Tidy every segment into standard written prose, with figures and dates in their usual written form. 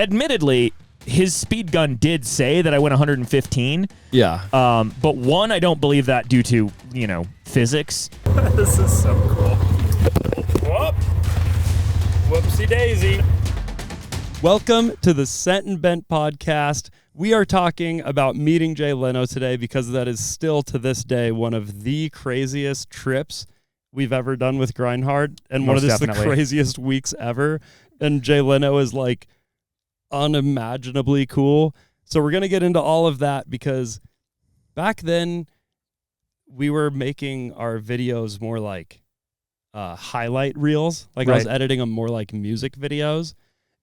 admittedly, his speed gun did say that I went 115. Yeah. But one, I don't believe that due to, physics. This is so cool. Whoop. Whoopsie daisy. Welcome to the Sent and Bent podcast. We are talking about meeting Jay Leno today because that is still to this day one of the craziest trips we've ever done with Grindhard, and one of the craziest weeks ever. And Jay Leno is like unimaginably cool. So we're going to get into all of that because back then we were making our videos more like highlight reels. Like I was editing them more like music videos.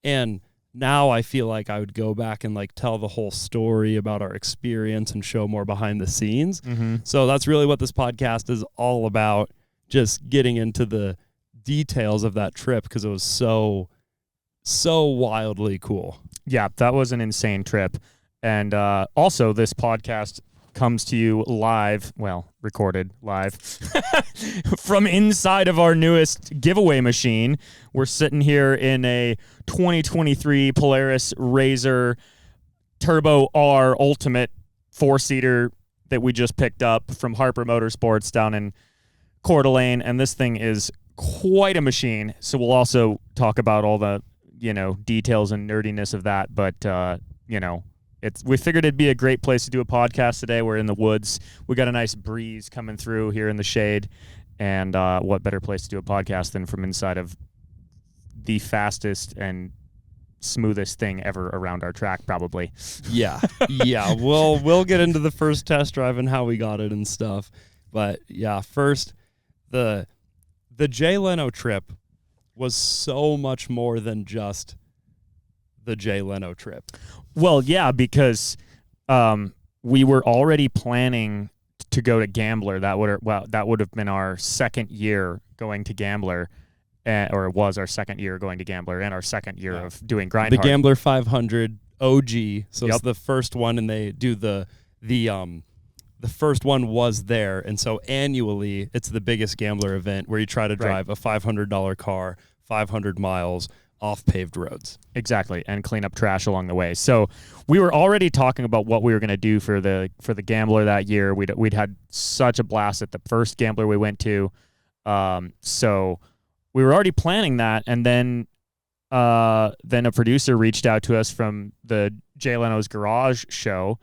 And now I feel like I would go back and like tell the whole story about our experience and show more behind the scenes. Mm-hmm. So that's really what this podcast is all about, just getting into the details of that trip because it was so wildly cool. Yeah, that was an insane trip. And also this podcast comes to you live, recorded live, from inside of our newest giveaway machine. We're sitting here in a 2023 Polaris RZR Turbo R Ultimate 4-seater that we just picked up from Harper Motorsports down in Coeur d'Alene, and this thing is quite a machine. So we'll also talk about all the, details and nerdiness of that, but, we figured it'd be a great place to do a podcast today. We're in the woods. We got a nice breeze coming through here in the shade. And what better place to do a podcast than from inside of the fastest and smoothest thing ever around our track, probably. Yeah. Yeah. We'll get into the first test drive and how we got it and stuff. But yeah, first, the Jay Leno trip was so much more than just the Jay Leno trip. Well, yeah, because we were already planning to go to Gambler. That would have been our second year going to Gambler, or it was our second year going to Gambler and our second year of doing Grindhard. The Gambler 500 OG. So it's the first one, and they do the first one was there, and so annually it's the biggest Gambler event where you try to drive a $500 car 500 miles off paved roads. Exactly, and clean up trash along the way. So we were already talking about what we were going to do for the Gambler that year. We'd had such a blast at the first Gambler we went to. So we were already planning that, and then a producer reached out to us from the Jay Leno's Garage show,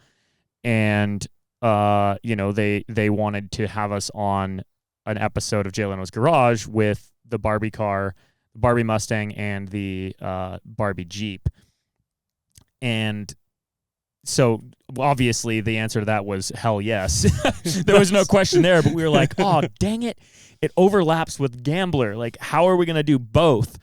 and they wanted to have us on an episode of Jay Leno's Garage with the Barbie car, Barbie Mustang, and the Barbie Jeep. And so obviously the answer to that was hell yes. There was no question there, but we were like, oh, dang it. It overlaps with Gambler. Like, how are we going to do both?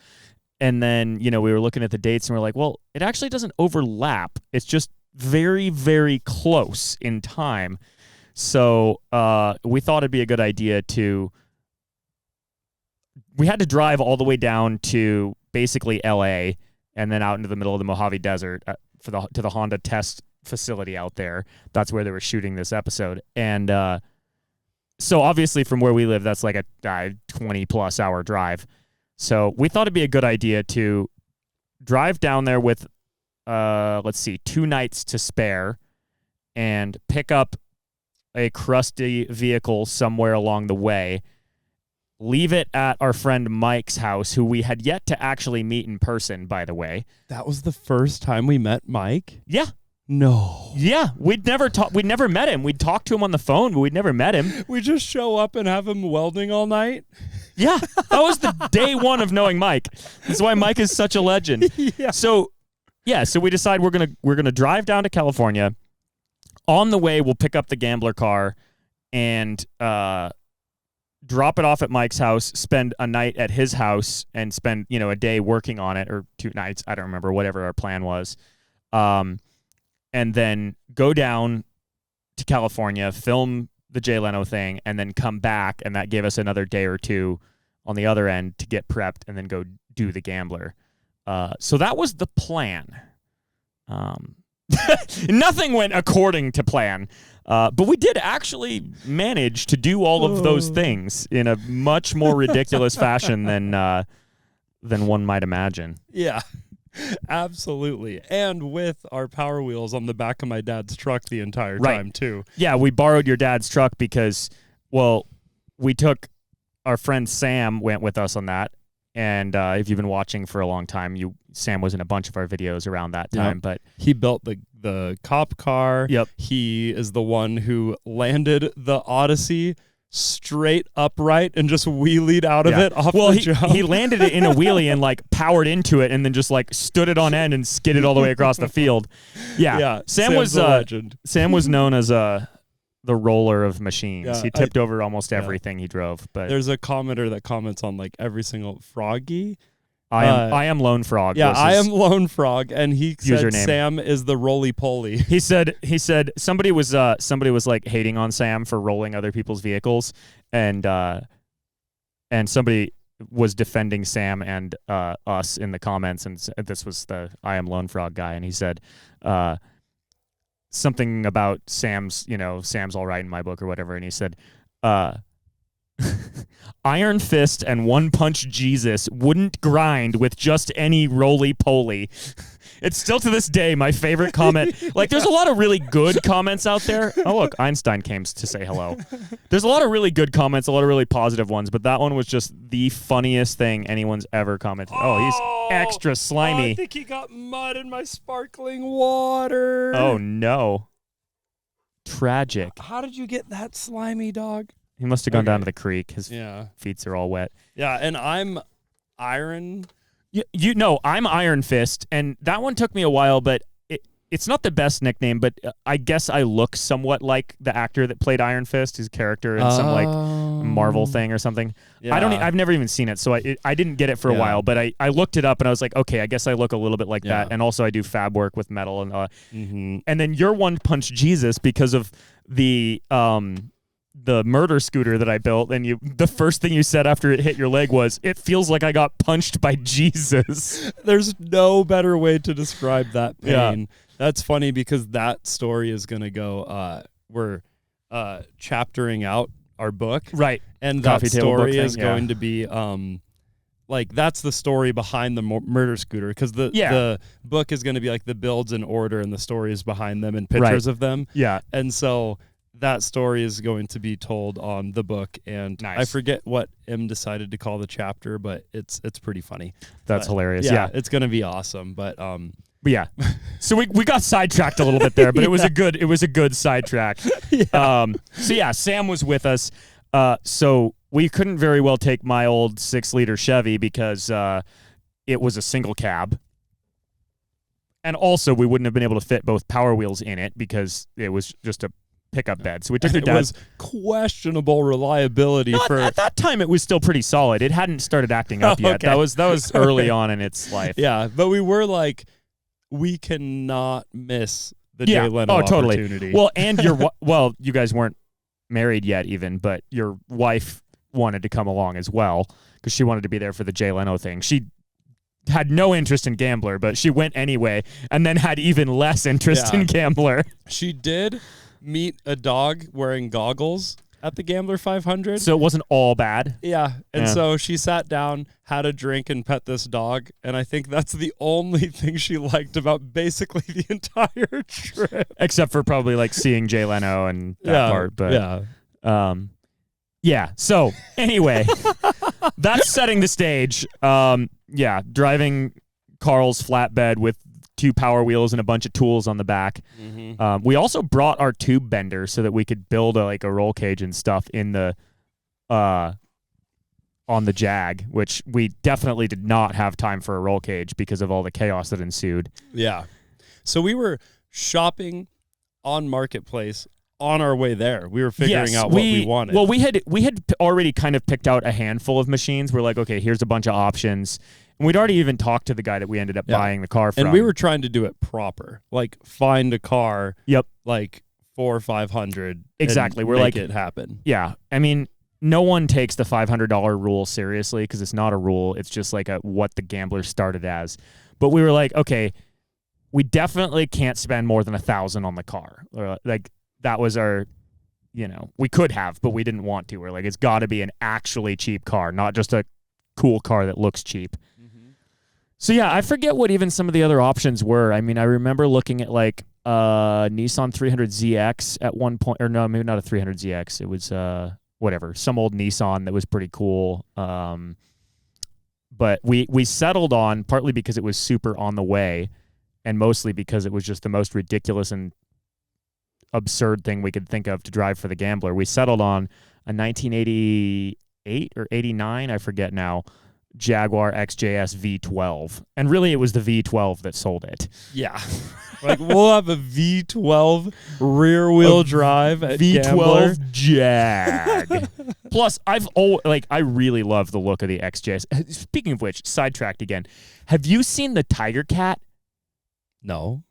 And then, we were looking at the dates and we're like, well, it actually doesn't overlap. It's just very, very close in time. So we thought it'd be a good idea we had to drive all the way down to basically LA and then out into the middle of the Mojave Desert to the Honda test facility out there. That's where they were shooting this episode. And so obviously from where we live, that's like a 20-plus hour drive. So we thought it'd be a good idea to drive down there with, 2 nights to spare and pick up a crusty vehicle somewhere along the way, leave it at our friend Mike's house, who we had yet to actually meet in person, by the way. That was the first time we met Mike? Yeah. No. Yeah, we'd never met him. We'd talked to him on the phone, but we'd never met him. We just show up and have him welding all night? Yeah, that was the day one of knowing Mike. That's why Mike is such a legend. Yeah. So we decide we're gonna drive down to California. On the way, we'll pick up the Gambler car and drop it off at Mike's house, spend a night at his house, and spend, a day working on it, or 2 nights. I don't remember, whatever our plan was. And then go down to California, film the Jay Leno thing, and then come back, and that gave us another day or two on the other end to get prepped and then go do the Gambler. So that was the plan. Nothing went according to plan. But we did actually manage to do all of those things in a much more ridiculous fashion than one might imagine. Yeah. Absolutely. And with our Power Wheels on the back of my dad's truck the entire time, too. Yeah, we borrowed your dad's truck because, well, we took our friend Sam went with us on that. And if you've been watching for a long time, Sam was in a bunch of our videos around that time. But he built the cop car. Yep. He is the one who landed the Odyssey straight upright and just wheelied out of it off the jump. He landed it in a wheelie and like powered into it and then just like stood it on end and skidded all the way across the field. Yeah. Sam was a legend. Sam was known as the roller of machines. Yeah, he tipped over almost everything he drove. But there's a commenter that comments on like every single Froggy. I am Lone Frog. Yeah, I am Lone Frog, and he said username. Sam is the roly poly. He said somebody was like hating on Sam for rolling other people's vehicles, and somebody was defending Sam and us in the comments, and this was the I am Lone Frog guy, and he said something about Sam's all right in my book or whatever, and he said Iron Fist and One Punch Jesus wouldn't grind with just any roly-poly. It's still to this day my favorite comment. Like, there's a lot of really good comments out there. Oh, look, Einstein came to say hello. There's a lot of really good comments, a lot of really positive ones, but that one was just the funniest thing anyone's ever commented. Oh, he's extra slimy. I think he got mud in my sparkling water. Oh, no. Tragic. How did you get that slimy, dog? He must have gone down to the creek. His feet are all wet. Yeah, and I'm Iron. You know, I'm Iron Fist, and that one took me a while, but it's not the best nickname, but I guess I look somewhat like the actor that played Iron Fist, his character in some like Marvel thing or something. Yeah. I've never even seen it, so I didn't get it for a while, but I looked it up and I was like, okay, I guess I look a little bit like that, and also I do fab work with metal and and then you're One Punch Jesus because of the murder scooter that I built, and the first thing you said after it hit your leg was, it feels like I got punched by Jesus. There's no better way to describe that pain. Yeah. That's funny because that story is going to go, we're chaptering out our book. Right. And that story is going to be, like, that's the story behind the murder scooter, because the book is going to be like the builds in order and the stories behind them and pictures of them. Yeah. And so that story is going to be told on the book, and I forget what M decided to call the chapter, but it's pretty funny. That's hilarious. Yeah, it's going to be awesome. But yeah, so we got sidetracked a little bit there, but it was a good sidetrack. So yeah, Sam was with us. So we couldn't very well take my old 6-liter Chevy because it was a single cab. And also we wouldn't have been able to fit both Power Wheels in it because it was just a pickup bed. So we took your dad's. It was questionable reliability at that time. It was still pretty solid. It hadn't started acting up yet. Okay. That was early on in its life. Yeah, but we were like, we cannot miss the Jay Leno opportunity. Well, and you guys weren't married yet even, but your wife wanted to come along as well because she wanted to be there for the Jay Leno thing. She had no interest in Gambler, but she went anyway, and then had even less interest in Gambler. She did meet a dog wearing goggles at the Gambler 500. So it wasn't all bad. Yeah. And so she sat down, had a drink, and pet this dog. And I think that's the only thing she liked about basically the entire trip. Except for probably like seeing Jay Leno and that part. But so anyway, that's setting the stage. Driving Carl's flatbed with 2 Power Wheels and a bunch of tools on the back. Mm-hmm. We also brought our tube bender so that we could build a roll cage and stuff in the on the Jag, which we definitely did not have time for a roll cage because of all the chaos that ensued. Yeah. So we were shopping on Marketplace on our way there. We were figuring out what we wanted. Well, we had already kind of picked out a handful of machines. We're like, okay, here's a bunch of options. And we'd already even talked to the guy that we ended up buying the car from. And we were trying to do it proper. Like, find a car. Yep. Like, 400 or 500. Exactly. We're like, it happen. Yeah. I mean, no one takes the $500 rule seriously because it's not a rule. It's just like what the Gambler started as. But we were like, okay, we definitely can't spend more than $1,000 on the car. Or like, that was our, we could have, but we didn't want to. We're like, it's got to be an actually cheap car, not just a cool car that looks cheap. So yeah, I forget what even some of the other options were. I mean, I remember looking at like Nissan 300ZX at one point, or no, maybe not a 300ZX. It was whatever, some old Nissan that was pretty cool. But we settled on, partly because it was super on the way, and mostly because it was just the most ridiculous and absurd thing we could think of to drive for the Gambler. We settled on a 1988 or 89, I forget now, Jaguar XJS V12. And really it was the V12 that sold it. Yeah. Like, we'll have a V12 rear wheel drive at V12 Gambler. Jag. Plus, I really love the look of the XJS. Speaking of which, sidetracked again. Have you seen the Tiger Cat? No.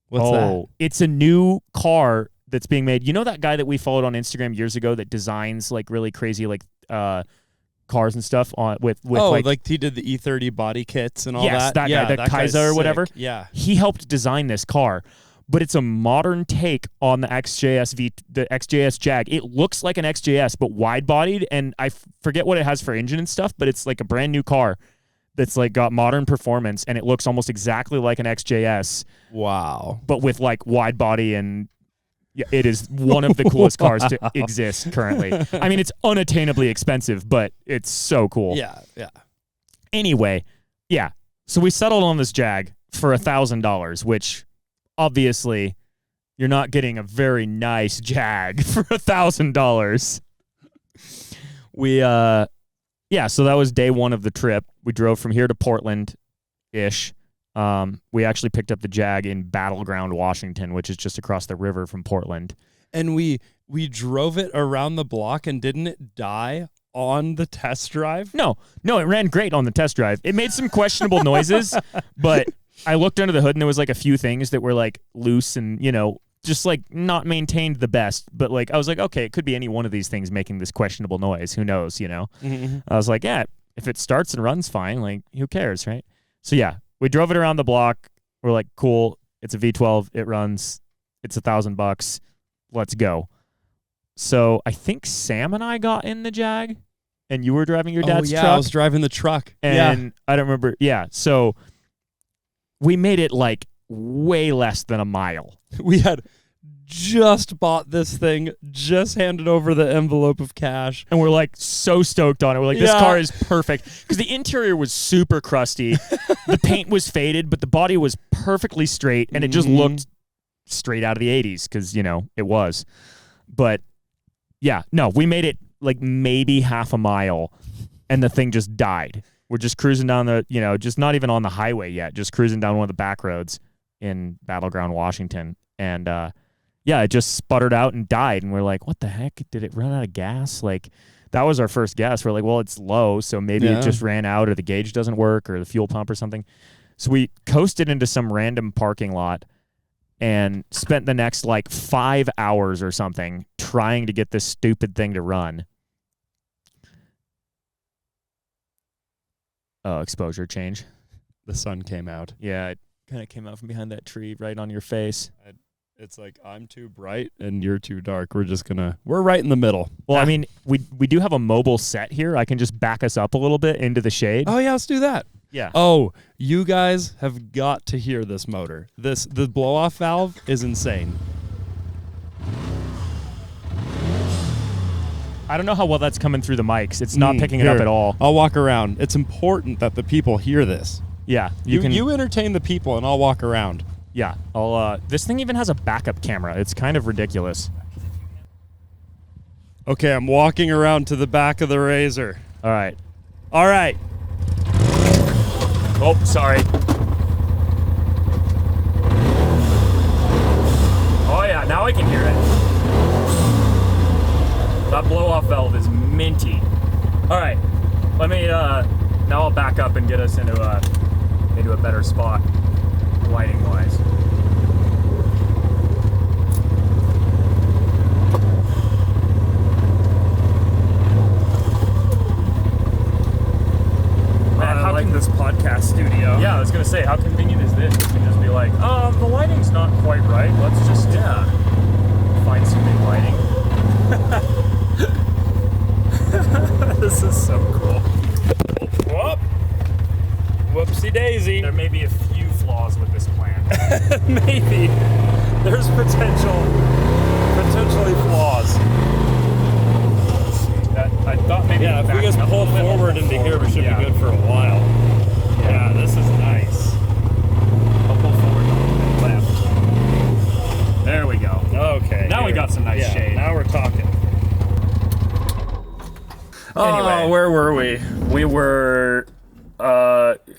What's that? It's a new car that's being made. You know that guy that we followed on Instagram years ago that designs like really crazy like cars and stuff on with like he did the E30 body kits and all that. Yes, that guy, the that guy's Kaiser or whatever. sick. Yeah. He helped design this car, but it's a modern take on the XJS Jag. It looks like an XJS but wide-bodied, and I forget what it has for engine and stuff, but it's like a brand new car that's like got modern performance, and it looks almost exactly like an XJS. Wow. But with like wide body, and yeah, it is one of the coolest cars to exist currently. I mean, it's unattainably expensive, but it's so cool. Yeah, yeah. Anyway, yeah. So we settled on this Jag for $1,000, which obviously you're not getting a very nice Jag for $1,000. Yeah, so that was day one of the trip. We drove from here to Portland-ish. We actually picked up the Jag in Battleground, Washington, which is just across the river from Portland. And we drove it around the block, and didn't it die on the test drive? No, it ran great on the test drive. It made some questionable noises, but I looked under the hood, and there was like a few things that were like loose and, you know, just like not maintained the best. But like I was like, okay, it could be any one of these things making this questionable noise. Who knows, you know? Mm-hmm. I was like, yeah, if it starts and runs fine, like who cares, right? So yeah, we drove it around the block. We're like, cool, it's a V12, it runs, it's $1,000, let's go. So I think Sam and I got in the Jag, and you were driving your dad's truck. I was driving the truck. And I don't remember. Yeah, so we made it like way less than a mile. We had just bought this thing, just handed over the envelope of cash. And we're like so stoked on it. We're like, this car is perfect. Because the interior was super crusty. The paint was faded, but the body was perfectly straight. And it just looked straight out of the 80s because, you know, it was. But yeah, no, we made it like maybe half a mile and the thing just died. We're just cruising down the, you know, just not even on the highway yet, just cruising down one of the back roads in Battleground, Washington. And, yeah, it just sputtered out and died. And we're like, what the heck? Did it run out of gas? Like, that was our first guess. We're like, well, it's low, so maybe it just ran out, or the gauge doesn't work, or the fuel pump or something. So we coasted into some random parking lot and spent the next like 5 hours or something trying to get this stupid thing to run. Oh, exposure change. The sun came out. Yeah, it kind of came out from behind that tree right on your face. It's like, I'm too bright and you're too dark. We're right in the middle. Well, I mean, we do have a mobile set here. I can just back us up a little bit into the shade. Oh, yeah, let's do that. Yeah. Oh, you guys have got to hear this motor. The blow-off valve is insane. I don't know how well that's coming through the mics. It's not picking it up at all. I'll walk around. It's important that the people hear this. Yeah. You entertain the people, and I'll walk around. Yeah, this thing even has a backup camera. It's kind of ridiculous. Okay, I'm walking around to the back of the Razor. All right. Oh, sorry. Oh, yeah, now I can hear it. That blow-off valve is minty. All right, let me, now I'll back up and get us into a better spot, lighting-wise. Man, I like this podcast studio. Yeah, I was going to say, how convenient is this? You can just be like, the lighting's not quite right. Let's just find some new lighting. This is so cool. Whoop. Whoopsie daisy. There may be a few flaws with this plan. Maybe. There's potentially flaws. I thought maybe. Yeah, if we just pull forward into here, we should be good for a while. Yeah, this is nice. I'll pull forward and left. There we go. Okay. Now we got some nice shade. Now we're talking. Anyway, where were we? we were.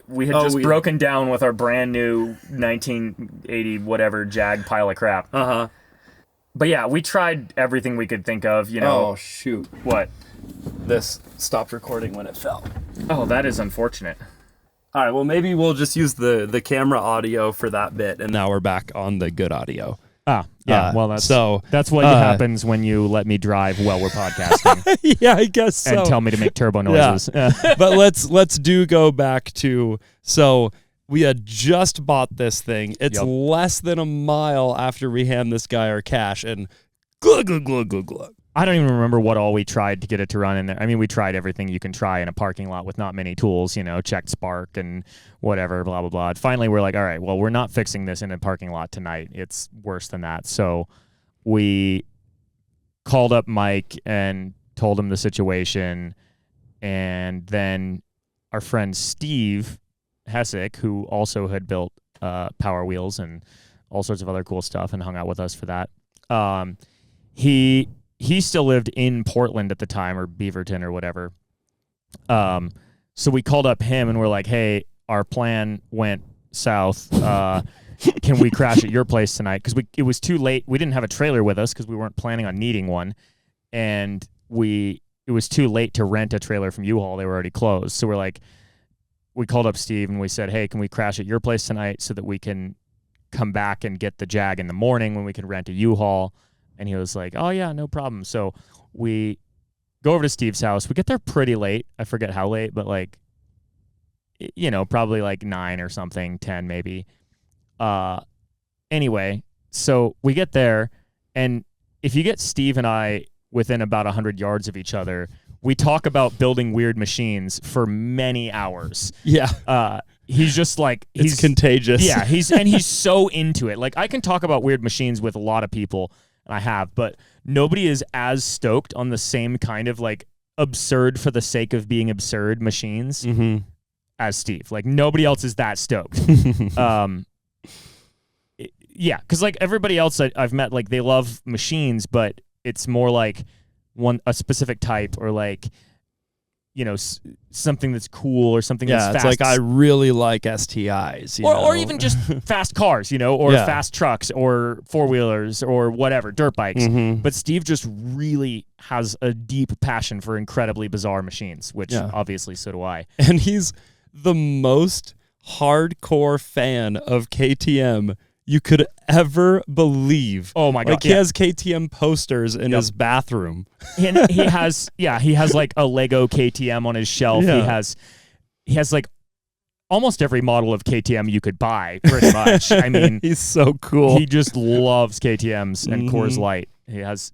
We had just broken down with our brand new 1980 whatever Jag pile of crap. But yeah, we tried everything we could think of. You know. Oh shoot! What? This stopped recording when it fell. Oh, that is unfortunate. All right. Well, maybe we'll just use the camera audio for that bit, and now we're back on the good audio. Yeah, well, that's what happens when you let me drive while we're podcasting. Yeah, I guess so. And tell me to make turbo noises. Yeah. But let's go back to, so we had just bought this thing. It's less than a mile after we hand this guy our cash, and glug, glug, glug, glug, glug. I don't even remember what all we tried to get it to run in there. I mean, we tried everything you can try in a parking lot with not many tools, checked spark and whatever, blah, blah, blah. And finally, we're like, all right, well, we're not fixing this in a parking lot tonight. It's worse than that. So we called up Mike and told him the situation. And then our friend Steve Hessick, who also had built Power Wheels and all sorts of other cool stuff and hung out with us for that, he still lived in Portland at the time, or Beaverton or whatever. So we called up him and we're like, hey, our plan went south. Can we crash at your place tonight? Because it was too late. We didn't have a trailer with us because we weren't planning on needing one. And it was too late to rent a trailer from U-Haul. They were already closed. So we called up Steve and we said, hey, can we crash at your place tonight so that we can come back and get the Jag in the morning when we can rent a U-Haul? And he was like, oh, yeah, no problem. So we go over to Steve's house. We get there pretty late. I forget how late, but probably like 9 or something, 10 maybe. Anyway, so we get there. And if you get Steve and I within about 100 yards of each other, we talk about building weird machines for many hours. Yeah. He's just like... It's contagious. Yeah, he's so into it. Like, I can talk about weird machines with a lot of people, and I have, but nobody is as stoked on the same kind of like absurd for the sake of being absurd machines as Steve. Like, nobody else is that stoked. Yeah, because like everybody else I've met, like they love machines, but it's more like a specific type, or like something that's cool, or something that's fast. Yeah, it's like I really like STIs, or even just fast cars, or fast trucks, or four-wheelers, or whatever, dirt bikes. But Steve just really has a deep passion for incredibly bizarre machines, which obviously so do I. And he's the most hardcore fan of KTM you could ever believe. Oh my God. Like he has KTM posters in his bathroom. And he has like a Lego KTM on his shelf. Yeah. He has like almost every model of KTM you could buy, pretty much. I mean, he's so cool. He just loves KTMs and Coors Light.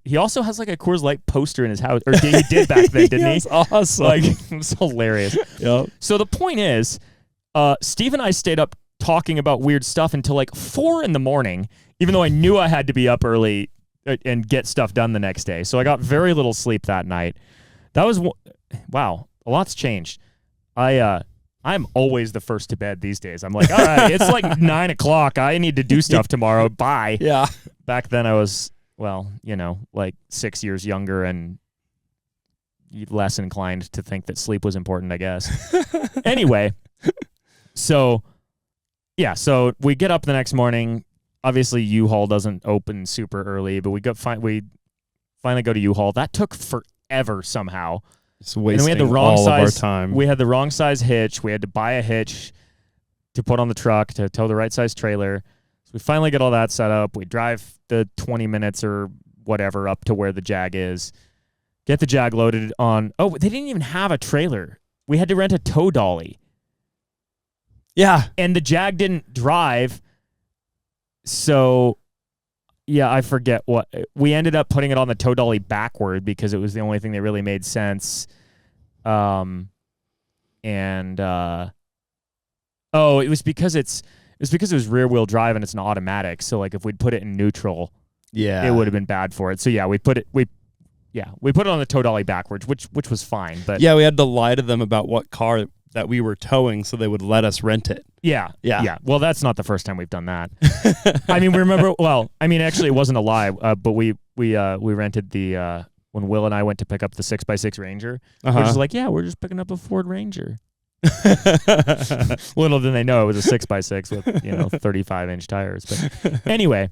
He also has like a Coors Light poster in his house, or he did back then, didn't he? That's awesome. Like, it was hilarious. Yep. So the point is, Steve and I stayed up talking about weird stuff until like 4 a.m, even though I knew I had to be up early and get stuff done the next day. So I got very little sleep that night. That was, wow, a lot's changed. I'm always the first to bed these days. I'm like, all right, it's like 9 o'clock. I need to do stuff tomorrow. Bye. Yeah. Back then I was, like 6 years younger and less inclined to think that sleep was important, I guess. Anyway, so we get up the next morning. Obviously, U-Haul doesn't open super early, but we finally go to U-Haul. That took forever somehow. It's wasting we had the wrong all size, of our time. We had the wrong size hitch. We had to buy a hitch to put on the truck to tow the right size trailer. So we finally get all that set up. We drive the 20 minutes or whatever up to where the Jag is. Get the Jag loaded on. Oh, they didn't even have a trailer. We had to rent a tow dolly. Yeah. And the Jag didn't drive. So, yeah, I forget what. We ended up putting it on the tow dolly backward because it was the only thing that really made sense. Oh, it was because it was rear wheel drive and it's an automatic. So like if we'd put it in neutral, it would have been bad for it. So yeah, we put it on the tow dolly backwards, which was fine. But yeah, we had to lie to them about what car that we were towing so they would let us rent it. Yeah. Well, that's not the first time we've done that. I mean, we remember. Well, I mean, actually, it wasn't a lie. But we rented the when Will and I went to pick up the 6x6 Ranger. We're just like, yeah, we're just picking up a Ford Ranger. Little did they know it was a 6x6 with 35-inch tires. But anyway,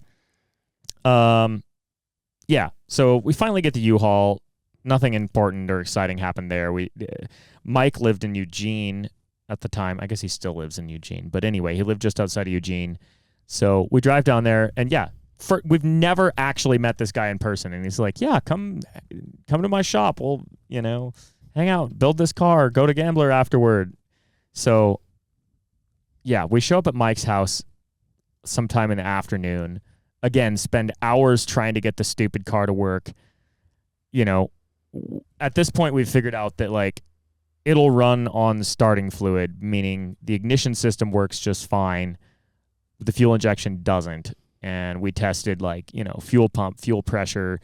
yeah. So we finally get to U-Haul. Nothing important or exciting happened there. Mike lived in Eugene at the time. I guess he still lives in Eugene. But anyway, he lived just outside of Eugene. So we drive down there, and yeah, we've never actually met this guy in person. And he's like, yeah, come to my shop. We'll, hang out, build this car, go to Gambler afterward. So, yeah, we show up at Mike's house sometime in the afternoon. Again, spend hours trying to get the stupid car to work. At this point, we've figured out that, like, it'll run on starting fluid, meaning the ignition system works just fine. The fuel injection doesn't. And we tested, like, fuel pump, fuel pressure,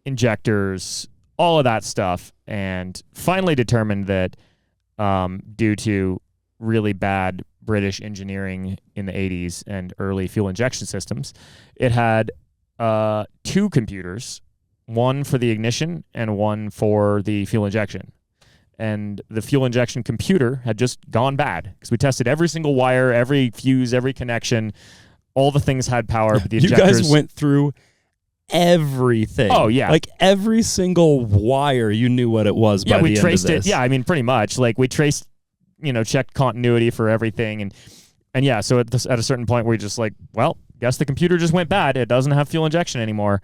injectors, all of that stuff, and finally determined that due to really bad British engineering in the 80s and early fuel injection systems, it had 2 computers, one for the ignition and one for the fuel injection. And the fuel injection computer had just gone bad because we tested every single wire, every fuse, every connection. All the things had power, but the injectors... You guys went through everything. Oh, yeah. Like every single wire, you knew what it was by the end of this. Yeah, we traced it. Yeah, I mean, pretty much. Like we traced, checked continuity for everything. And yeah, so at a certain point, we're just like, well, guess the computer just went bad. It doesn't have fuel injection anymore.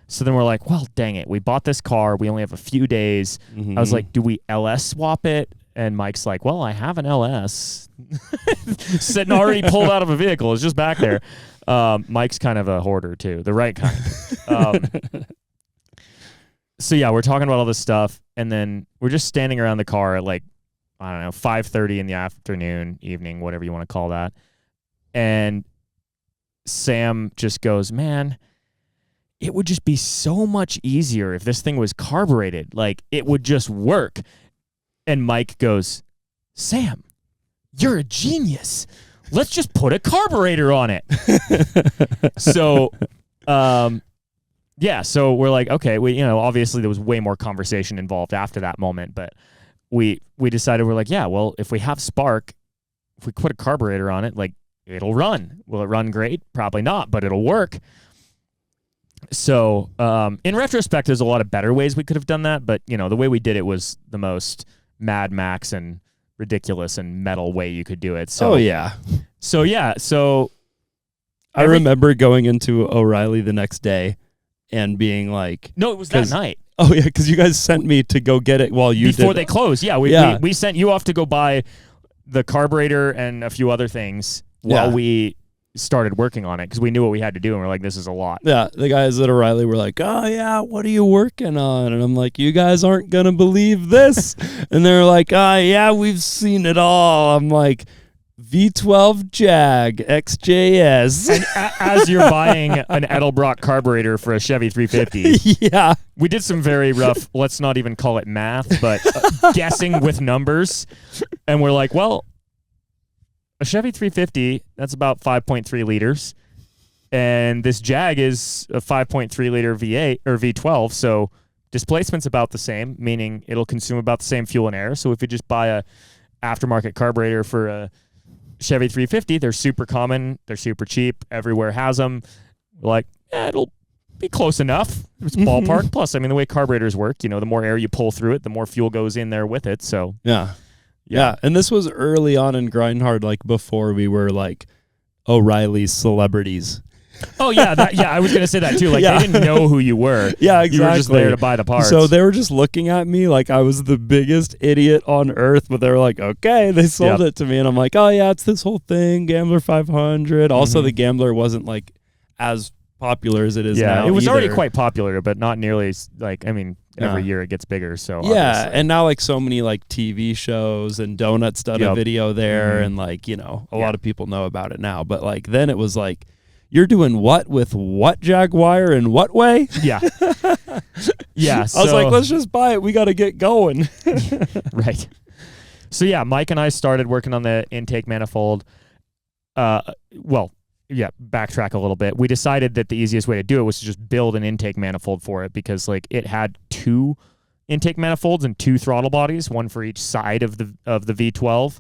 So then we're like, well, dang it. We bought this car. We only have a few days. Mm-hmm. I was like, do we LS swap it? And Mike's like, well, I have an LS sitting already pulled out of a vehicle. It's just back there. Mike's kind of a hoarder too, the right kind. So yeah, we're talking about all this stuff, and then we're just standing around the car at like, I don't know, 5:30 in the afternoon, evening, whatever you want to call that. And Sam just goes, man, it would just be so much easier if this thing was carbureted. Like, it would just work. And Mike goes, Sam, you're a genius. Let's just put a carburetor on it. So, yeah, so we're like, okay, obviously there was way more conversation involved after that moment, but we decided, we're like, yeah, well, if we have spark, if we put a carburetor on it, like, it'll run. Will it run great? Probably not, but it'll work. So, in retrospect, there's a lot of better ways we could have done that, but, the way we did it was the most Mad Max and ridiculous and metal way you could do it. So, I remember going into O'Reilly the next day and being like, no, it was that night. Oh yeah, because you guys sent me to go get it while you before they closed. Yeah, we sent you off to go buy the carburetor and a few other things while we started working on it, because we knew what we had to do, and we're like, this is a lot. Yeah, the guys at O'Reilly were like, oh yeah, what are you working on? And I'm like, you guys aren't gonna believe this. And they're like, yeah, we've seen it all. I'm like, V12 Jag XJS. And as you're buying an Edelbrock carburetor for a Chevy 350, yeah, we did some very rough, let's not even call it math, but guessing with numbers. And we're like, well, a Chevy 350, that's about 5.3 liters. And this Jag is a 5.3 liter V8 or V12. So displacement's about the same, meaning it'll consume about the same fuel and air. So if you just buy a aftermarket carburetor for a Chevy 350, they're super common. They're super cheap. Everywhere has them. We're like, yeah, it'll be close enough. It's ballpark. Plus, I mean, the way carburetors work, the more air you pull through it, the more fuel goes in there with it. So yeah, and this was early on in Grindhard, like before we were like O'Reilly celebrities. Oh yeah, I was gonna say that too. Like they didn't know who you were. Yeah, exactly. You were just there to buy the parts. So they were just looking at me like I was the biggest idiot on earth. But they were like, okay, they sold it to me, and I'm like, oh yeah, it's this whole thing, Gambler 500. Also, the Gambler wasn't like as popular as it is now. It was either. already quite popular, but not nearly as, like, I mean, every year it gets bigger. So yeah, and now like so many like TV shows and Donuts done a video there, and like, you know, a lot of people know about it now. But like then it was like, you're doing what with what Jaguar in what way? Yeah. Yeah. I was like, let's just buy it. We got to get going. Right. So yeah, Mike and I started working on the intake manifold. Backtrack a little bit. We decided that the easiest way to do it was to just build an intake manifold for it, because like it had 2 intake manifolds and 2 throttle bodies, one for each side of the V12.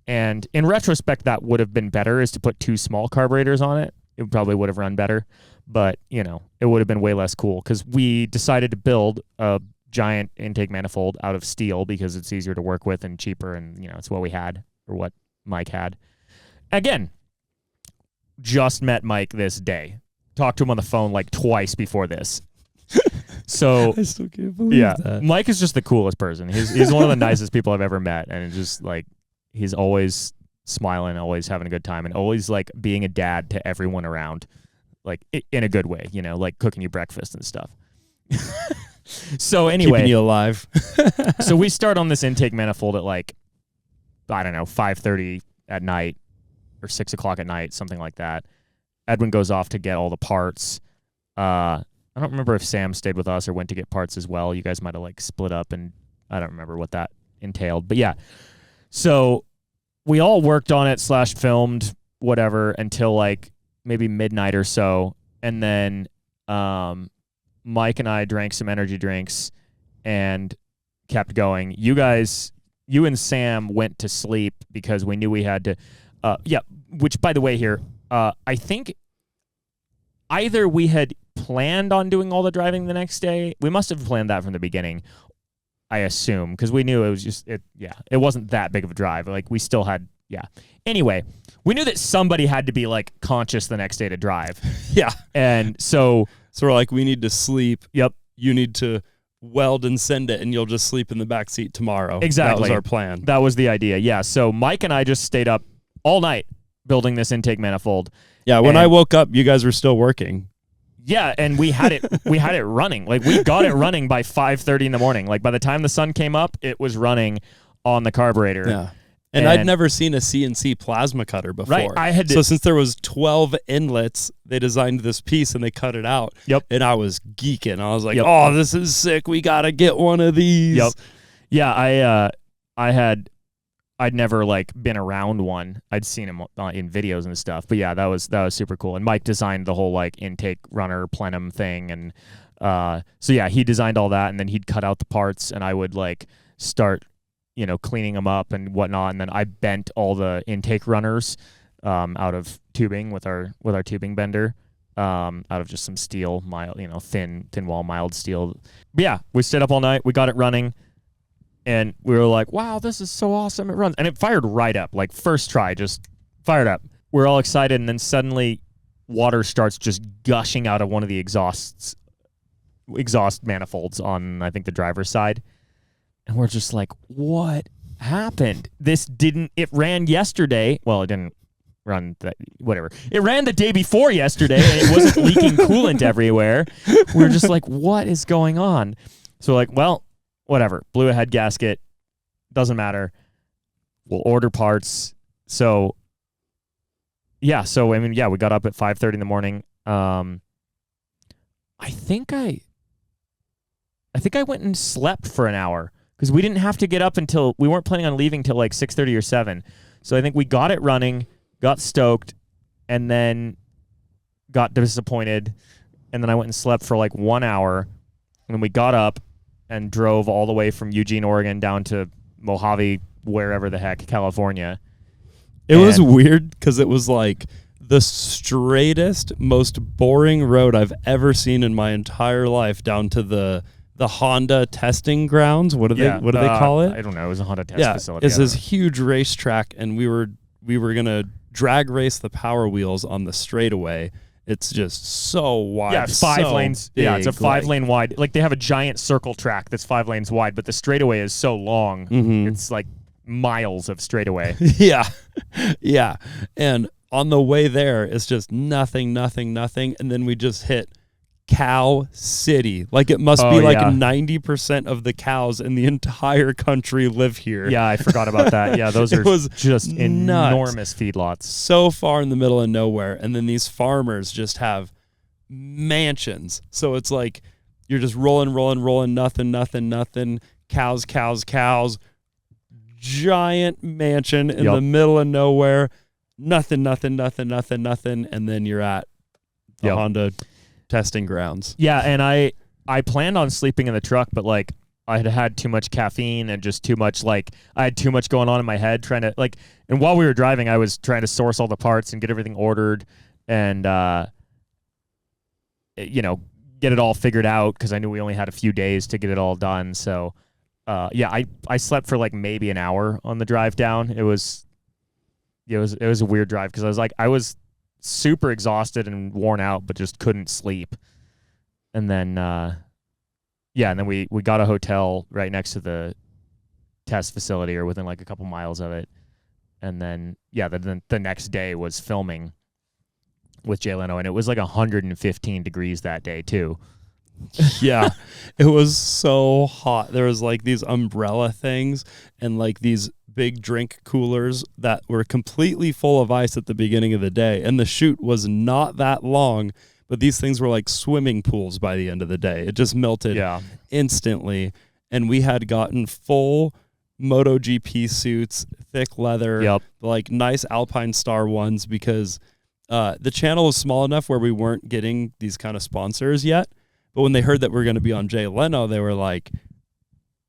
And in retrospect, that would have been better, is to put 2 small carburetors on it. It probably would have run better, but you know, it would have been way less cool, because we decided to build a giant intake manifold out of steel because it's easier to work with and cheaper, and you know, it's what we had, or what Mike had. Again, just met Mike this day. Talked to him on the phone like twice before this. So I still can't believe that. Mike is just the coolest person. He's one of the nicest people I've ever met, and it's just like, he's always smiling, always having a good time, and always like being a dad to everyone around, like in a good way, you know, like cooking you breakfast and stuff. So anyway, keeping you alive. So we start on this intake manifold at like, I don't know, 5:30 at night or 6 o'clock at night, something like that. Edwin goes off to get all the parts. I don't remember if Sam stayed with us or went to get parts as well. You guys might have like split up, and I don't remember what that entailed, but yeah. So we all worked on it / filmed whatever until like maybe midnight or so. And then Mike and I drank some energy drinks and kept going. You and Sam went to sleep because we knew we had to, which by the way here, I think either we had planned on doing all the driving the next day. We must have planned that from the beginning, I assume, because we knew it was just, it wasn't that big of a drive. Like we still had, Anyway, we knew that somebody had to be like conscious the next day to drive. Yeah. And so we're like, we need to sleep. Yep. You need to weld and send it, and you'll just sleep in the back seat tomorrow. Exactly. That was our plan. That was the idea. Yeah. So Mike and I just stayed up all night building this intake manifold. Yeah. When I woke up, you guys were still working. Yeah, and we had it running. Like we got it running by 5:30 in the morning. Like by the time the sun came up, it was running on the carburetor. Yeah. And I'd never seen a CNC plasma cutter before. Right. So since there was 12 inlets, they designed this piece and they cut it out. Yep. And I was geeking. I was like, oh, this is sick. We got to get one of these. Yep. Yeah, I'd never like been around one. I'd seen them in videos and stuff. But yeah, that was super cool. And Mike designed the whole like intake runner plenum thing, and so yeah, he designed all that, and then he'd cut out the parts, and I would like start, you know, cleaning them up and whatnot. And then I bent all the intake runners out of tubing with our tubing bender, out of just some steel, mild, you know, thin wall, mild steel. But yeah, we stayed up all night. We got it running. And we were like, wow, this is so awesome. It runs. And it fired right up. Like first try, just fired up. We're all excited. And then suddenly water starts just gushing out of one of the exhaust manifolds on, I think, the driver's side. And we're just like, what happened? It ran yesterday. Well, it didn't run that, whatever. It ran the day before yesterday, and it wasn't leaking coolant everywhere. We're just like, what is going on? So like, well, whatever. Blew a head gasket. Doesn't matter. We'll order parts. So, yeah. So, I mean, yeah, we got up at 5:30 in the morning. I think I went and slept for an hour because we didn't have to get up until, we weren't planning on leaving till like 6:30 or 7. So I think we got it running, got stoked, and then got disappointed. And then I went and slept for like 1 hour. And then we got up and drove all the way from Eugene, Oregon down to Mojave, wherever the heck, California. It was weird because it was like the straightest, most boring road I've ever seen in my entire life, down to the Honda testing grounds. What do they call it? I don't know. It was a Honda test facility. It's this huge racetrack, and we were gonna drag race the Power Wheels on the straightaway. It's just so wide. Yeah, 5 lanes. Big, yeah, it's a 5-lane wide. Like they have a giant circle track that's 5 lanes wide, but the straightaway is so long. Mm-hmm. It's like miles of straightaway. Yeah. Yeah. And on the way there, it's just nothing. And then we just hit cow city. Like, it must be 90% of the cows in the entire country live here. Yeah, I forgot about that. Yeah, those are just nuts. enormous feedlots. So far in the middle of nowhere. And then these farmers just have mansions. So it's like you're just rolling, nothing. Cows. Giant mansion in the middle of nowhere. Nothing. And then you're at the Honda testing grounds. Yeah, and I planned on sleeping in the truck, but like I had too much caffeine and just too much, like I had too much going on in my head trying to like, and while we were driving, I was trying to source all the parts and get everything ordered and get it all figured out because I knew we only had a few days to get it all done. So I slept for like maybe an hour on the drive down. It was a weird drive because I was super exhausted and worn out, but just couldn't sleep. And then, and then we got a hotel right next to the test facility or within like a couple miles of it. And then, the next day was filming with Jay Leno, and it was like 115 degrees that day too. Yeah, it was so hot. There was like these umbrella things and like these big drink coolers that were completely full of ice at the beginning of the day, and the shoot was not that long, but these things were like swimming pools by the end of the day. It just melted instantly, and we had gotten full MotoGP suits, thick leather, like nice Alpine Star ones, because the channel was small enough where we weren't getting these kind of sponsors yet. But when they heard that we're going to be on Jay Leno, they were like,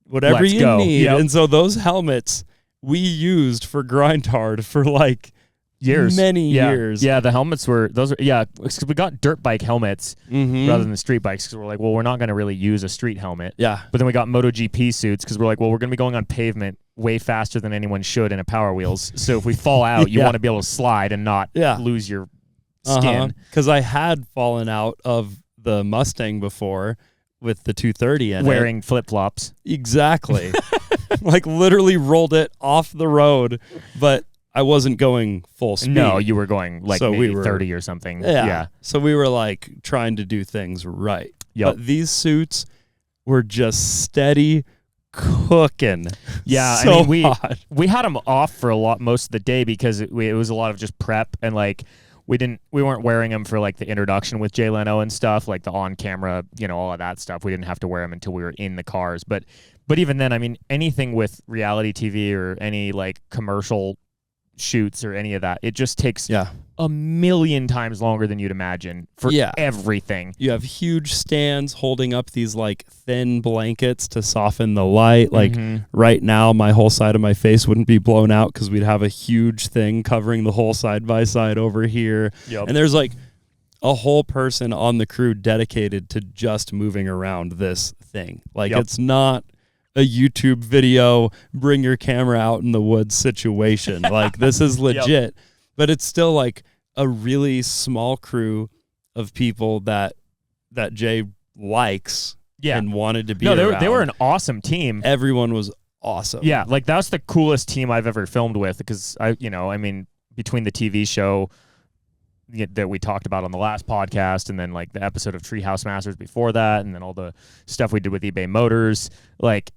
whatever Let's you go. need. Yep. And so those helmets we used for Grind Hard for like many years. Yeah, the helmets were, because we got dirt bike helmets rather than street bikes because we're like, well, we're not going to really use a street helmet. Yeah. But then we got MotoGP suits because we're like, well, we're going to be going on pavement way faster than anyone should in a Power Wheels. So if we fall out, you want to be able to slide and not lose your skin. Because I had fallen out of the Mustang before with the 230 in wearing flip-flops. Exactly. Like literally rolled it off the road, but I wasn't going full speed. No, you were going like so maybe 30 or something. Yeah. So we were like trying to do things right. Yep. But these suits were just steady cooking. Yeah, so I mean, hot. we had them off for most of the day because it was a lot of just prep and like we weren't wearing them for like the introduction with Jay Leno and stuff, like the on camera, all of that stuff. We didn't have to wear them until we were in the cars. But even then, I mean, anything with reality TV or any like commercial shoots or any of that, it just takes a million times longer than you'd imagine for everything. You have huge stands holding up these like thin blankets to soften the light. Like right now, my whole side of my face wouldn't be blown out because we'd have a huge thing covering the whole side by side over here. Yep. And there's like a whole person on the crew dedicated to just moving around this thing. Like it's not a YouTube video, bring your camera out in the woods situation. Like this is legit, but it's still like a really small crew of people that Jay likes and wanted to be around. They were an awesome team. Everyone was awesome. Yeah, like that's the coolest team I've ever filmed with because between the TV show that we talked about on the last podcast and then like the episode of Treehouse Masters before that and then all the stuff we did with eBay Motors, like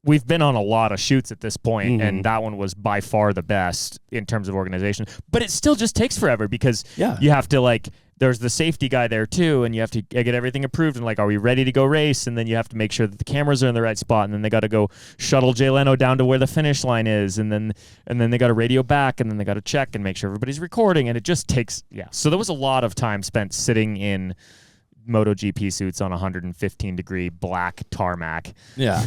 we've been on a lot of shoots at this point, and that one was by far the best in terms of organization. But it still just takes forever because you have to like, there's the safety guy there too, and you have to get everything approved and like, are we ready to go race? And then you have to make sure that the cameras are in the right spot, and then they got to go shuttle Jay Leno down to where the finish line is, and then they got to radio back, and then they got to check and make sure everybody's recording, and it just takes So there was a lot of time spent sitting in MotoGP suits on 115 degree black tarmac. Yeah.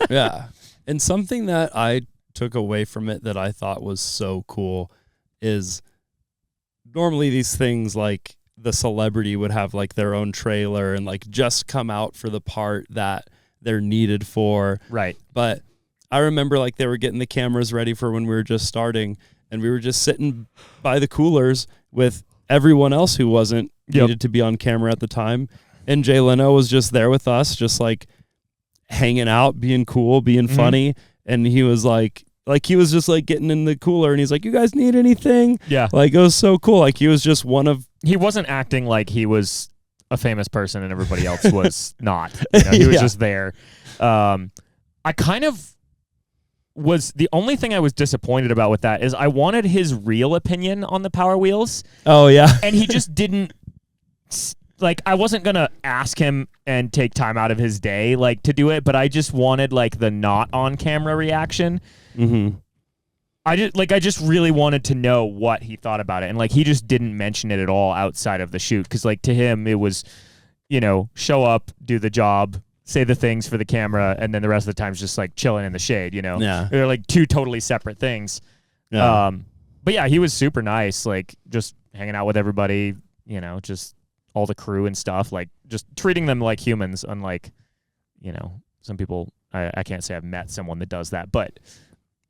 Yeah. And something that I took away from it that I thought was so cool is normally these things like the celebrity would have like their own trailer and like just come out for the part that they're needed for. Right. But I remember like they were getting the cameras ready for when we were just starting, and we were just sitting by the coolers with everyone else who wasn't needed to be on camera at the time. And Jay Leno was just there with us, just like hanging out, being cool, being funny. And he was like he was just like getting in the cooler and he's like, you guys need anything? Yeah. Like it was so cool. Like he was just he wasn't acting like he was a famous person and everybody else was not. You know, he was just there. I kind of was the only thing I was disappointed about with that is I wanted his real opinion on the Power Wheels. Oh yeah. And he just didn't like I wasn't going to ask him and take time out of his day like to do it, but I just wanted like the not on camera reaction. Mhm. I just really wanted to know what he thought about it, and like he just didn't mention it at all outside of the shoot because like to him it was, you know, show up, do the job, say the things for the camera, and then the rest of the time's just like chilling in the shade, you know. Yeah. They're like two totally separate things. Yeah. But yeah, he was super nice, like just hanging out with everybody, you know, just all the crew and stuff, like just treating them like humans, unlike, you know, some people. I can't say I've met someone that does that, but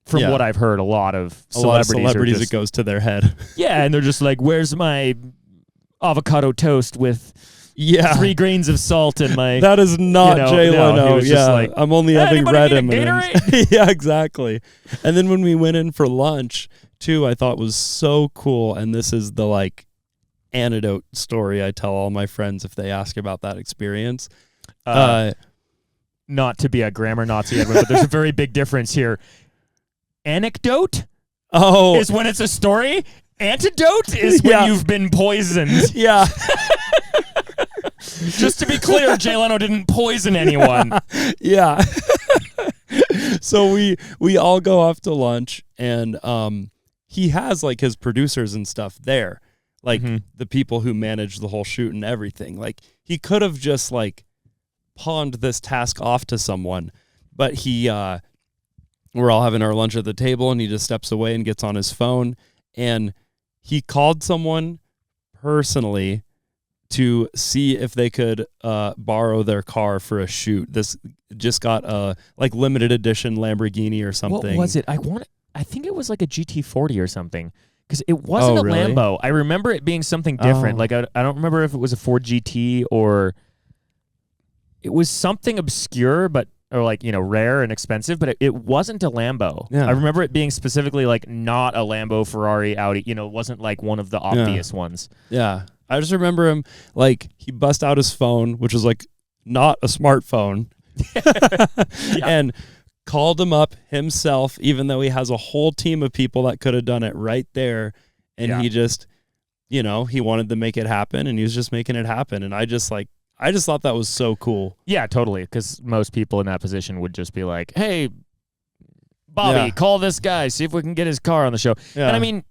from what I've heard, a lot of celebrities it goes to their head. Yeah, and they're just like, "Where's my avocado toast with 3 grains of salt in my?" That is not Jay Leno. Like, I'm only having red M&Ms. Yeah, exactly. And then when we went in for lunch too, I thought was so cool. And this is the like anecdote story I tell all my friends if they ask about that experience. Not to be a grammar Nazi, Edwin, but there's a very big difference here. Anecdote is when it's a story. Antidote is when you've been poisoned. Yeah. Just to be clear, Jay Leno didn't poison anyone. Yeah. So we all go off to lunch, and he has like his producers and stuff there, like the people who manage the whole shoot and everything. Like he could have just like pawned this task off to someone, but he we're all having our lunch at the table, and he just steps away and gets on his phone, and he called someone personally to see if they could borrow their car for a shoot. This just got a like limited edition Lamborghini or something. What was it? I think it was like a GT40 or something, because it wasn't a really? Lambo. I remember it being something different. Like I don't remember if it was a Ford GT or it was something obscure, but or like, you know, rare and expensive, but it wasn't a Lambo. Yeah. I remember it being specifically like not a Lambo, Ferrari, Audi. You know, it wasn't like one of the obvious ones. Yeah. I just remember him, like, he bust out his phone, which was like not a smartphone, and called him up himself, even though he has a whole team of people that could have done it right there. And he just, you know, he wanted to make it happen, and he was just making it happen. And I just thought that was so cool. Yeah, totally. Because most people in that position would just be like, "Hey, Bobby, call this guy, see if we can get his car on the show." Yeah. And I mean,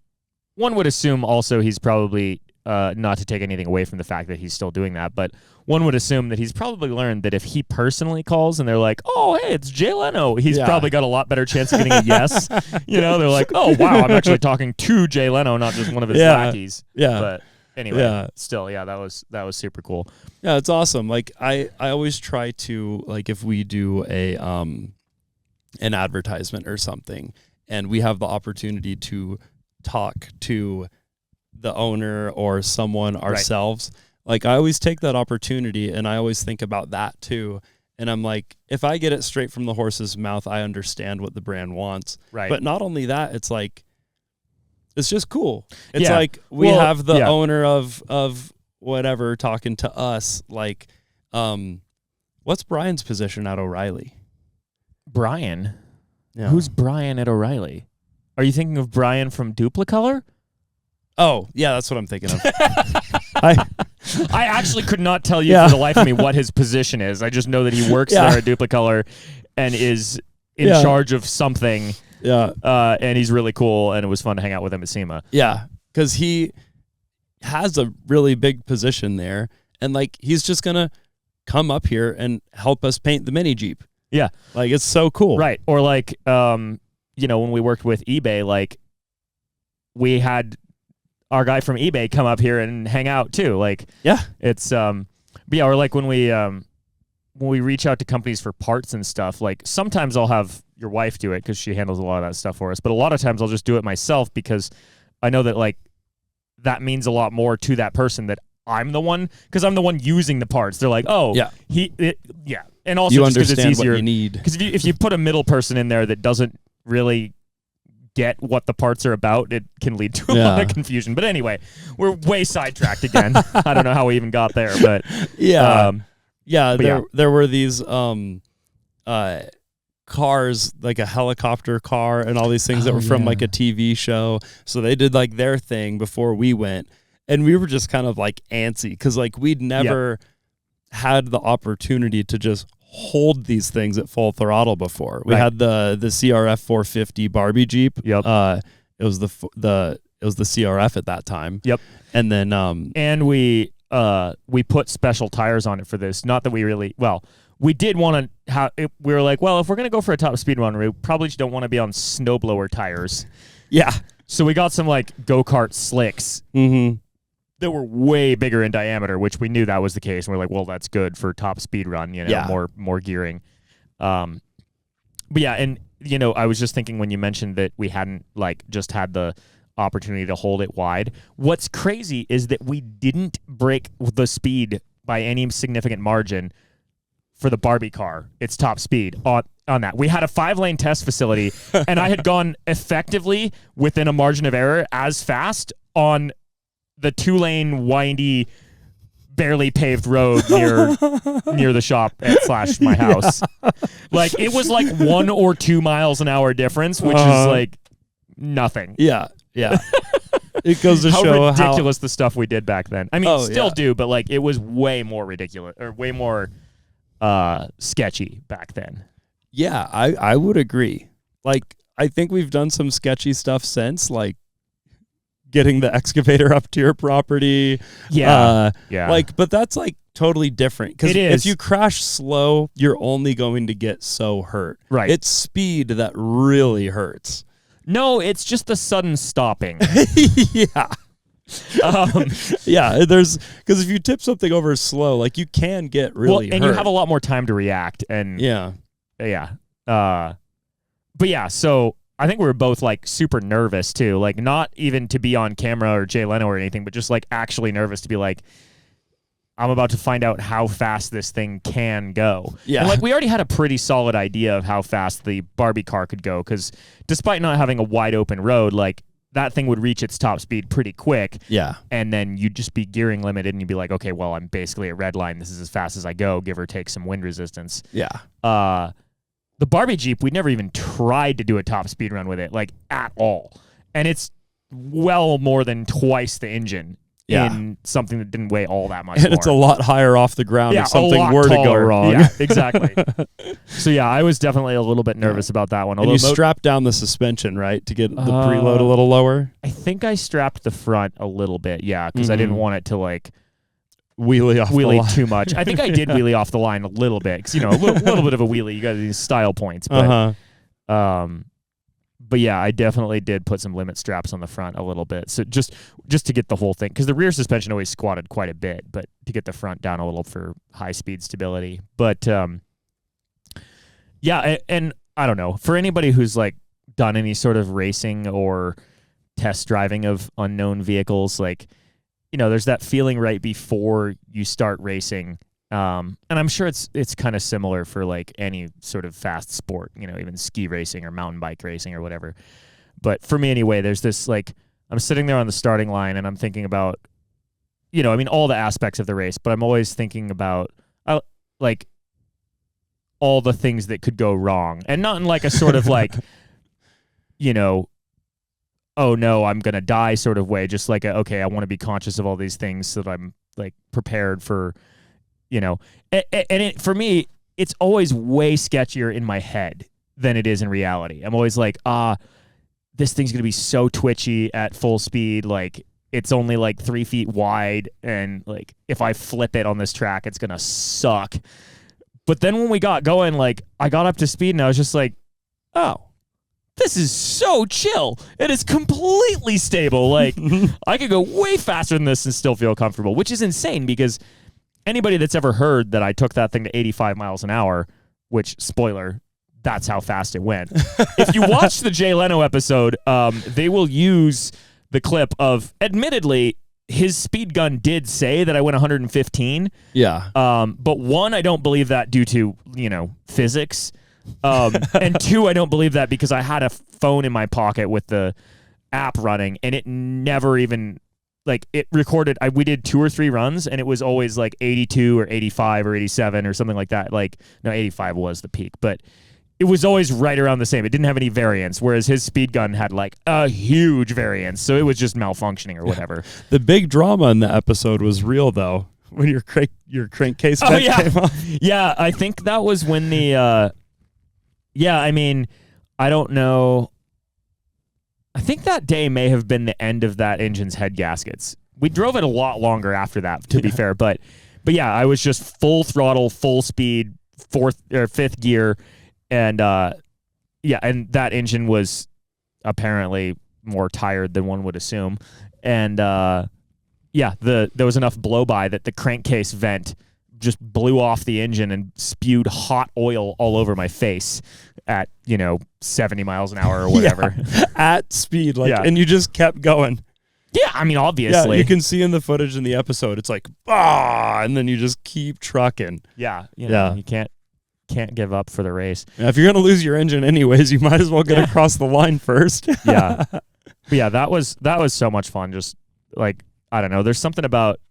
one would assume also he's probably, not to take anything away from the fact that he's still doing that, but one would assume that he's probably learned that if he personally calls and they're like, "Oh, hey, it's Jay Leno," he's probably got a lot better chance of getting a yes. You know, they're like, "Oh, wow, I'm actually talking to Jay Leno, not just one of his lackeys." Yeah. But anyway, still, that was super cool. Yeah, it's awesome. Like I always try to, like, if we do a an advertisement or something and we have the opportunity to talk to the owner or someone ourselves, like I always take that opportunity, and I always think about that too. And I'm like, if I get it straight from the horse's mouth, I understand what the brand wants. Right. But not only that, it's like, it's just cool. It's like we have the owner of whatever talking to us. Like, what's Brian's position at O'Reilly? Brian? Yeah. Who's Brian at O'Reilly? Are you thinking of Brian from Duplicolor? Oh, yeah, that's what I'm thinking of. I actually could not tell you for the life of me what his position is. I just know that he works there at Duplicolor and is in charge of something. Yeah. And he's really cool, and it was fun to hang out with him at SEMA. Yeah, because he has a really big position there, and like he's just going to come up here and help us paint the mini Jeep. Yeah. Like, it's so cool. Right. Or like, you know, when we worked with eBay, like we had our guy from eBay come up here and hang out too. Like, it's, but yeah, or like when we reach out to companies for parts and stuff, like sometimes I'll have your wife do it because she handles a lot of that stuff for us. But a lot of times I'll just do it myself because I know that like that means a lot more to that person that I'm the one, because I'm the one using the parts. They're like, oh, yeah. And also you just because understand it's easier. what you need. Because if you put a middle person in there that doesn't really get what the parts are about, it can lead to a lot of confusion. But anyway, we're way sidetracked again. I don't know how we even got there, but there were these cars, like a helicopter car and all these things that were from like a TV show. So they did like their thing before we went, and we were just kind of like antsy because like we'd never had the opportunity to just hold these things at full throttle before. We had the CRF 450 Barbie Jeep. Yep. It was the CRF at that time. Yep. And then and we put special tires on it for this. Not that we did want to have. We were like, well, if we're gonna go for a top speed run, we probably just don't want to be on snowblower tires. Yeah. So we got some like go-kart slicks. Mm-hmm. That were way bigger in diameter, which we knew that was the case. And we're like, well, that's good for top speed run, more gearing. But yeah, and I was just thinking when you mentioned that we hadn't like just had the opportunity to hold it wide. What's crazy is that we didn't break the speed by any significant margin for the Barbie car. It's top speed on that. We had a 5-lane test facility, and I had gone effectively within a margin of error as fast on the 2-lane windy, barely paved road near the shop / my house. Like it was like 1 or 2 miles an hour difference, which is like nothing. Yeah. It goes to how show ridiculous the stuff we did back then. I mean, still do, but like it was way more ridiculous or way more sketchy back then. Yeah, I would agree. Like I think we've done some sketchy stuff since, like getting the excavator up to your property. Like, but that's like totally different. Because if you crash slow, you're only going to get so hurt. Right. It's speed that really hurts. No, it's just the sudden stopping. Yeah. There's because if you tip something over slow, like you can get really hurt. And you have a lot more time to react. And but yeah, so I think we were both like super nervous too, like not even to be on camera or Jay Leno or anything, but just like actually nervous to be like, I'm about to find out how fast this thing can go. Yeah. And like we already had a pretty solid idea of how fast the Barbie car could go because despite not having a wide open road, like that thing would reach its top speed pretty quick. Yeah. And then you'd just be gearing limited and you'd be like, okay, well, I'm basically at red line. This is as fast as I go, give or take some wind resistance. Yeah. The Barbie Jeep, we never even tried to do a top speed run with it, like at all. And it's well more than twice the engine in something that didn't weigh all that much and more. It's a lot higher off the ground if something were to go wrong. Yeah, exactly. So yeah, I was definitely a little bit nervous about that one. And you strapped down the suspension, right, to get the preload a little lower? I think I strapped the front a little bit, because I didn't want it to like wheelie too much. I think I did wheelie off the line a little bit because a little bit of a wheelie. You got these style points, but yeah, I definitely did put some limit straps on the front a little bit. So just to get the whole thing, because the rear suspension always squatted quite a bit, but to get the front down a little for high speed stability. But yeah, and I don't know, for anybody who's like done any sort of racing or test driving of unknown vehicles, like there's that feeling right before you start racing. And I'm sure it's kind of similar for like any sort of fast sport, even ski racing or mountain bike racing or whatever. But for me anyway, there's this like, I'm sitting there on the starting line and I'm thinking about, all the aspects of the race, but I'm always thinking about like all the things that could go wrong, and not in like a sort of like, oh no, I'm going to die sort of way. Just like, okay, I want to be conscious of all these things so that I'm like prepared for, and for me, it's always way sketchier in my head than it is in reality. I'm always like, this thing's going to be so twitchy at full speed. Like it's only like 3 feet wide. And like, if I flip it on this track, it's going to suck. But then when we got going, like I got up to speed and I was just like, oh, this is so chill. It is completely stable. Like I could go way faster than this and still feel comfortable, which is insane because anybody that's ever heard that I took that thing to 85 miles an hour, which, spoiler, that's how fast it went. If you watch the Jay Leno episode, they will use the clip of, admittedly, his speed gun did say that I went 115. Yeah. But one, I don't believe that due to, physics. And 2, I don't believe that because I had a phone in my pocket with the app running, and it never even like it recorded. We did 2 or 3 runs, and it was always like 82 or 85 or 87 or something like that. Like, no, 85 was the peak, but it was always right around the same. It didn't have any variance, whereas his speed gun had like a huge variance, so it was just malfunctioning or whatever. The big drama in the episode was real though, when your crankcase vent came off. Yeah, I think that was when the I mean, I don't know. I think that day may have been the end of that engine's head gaskets. We drove it a lot longer after that, to be fair, but yeah, I was just full throttle, full speed, 4th or 5th gear. And and that engine was apparently more tired than one would assume. And there was enough blow by that the crankcase vent just blew off the engine and spewed hot oil all over my face at 70 miles an hour or whatever. At speed, and you just kept going. Yeah, I mean, obviously. Yeah, you can see in the footage in the episode, it's like, and then you just keep trucking. Yeah, you can't give up for the race. Yeah, if you're going to lose your engine anyways, you might as well get across the line first. Yeah. But yeah, that was so much fun. Just like, I don't know, there's something about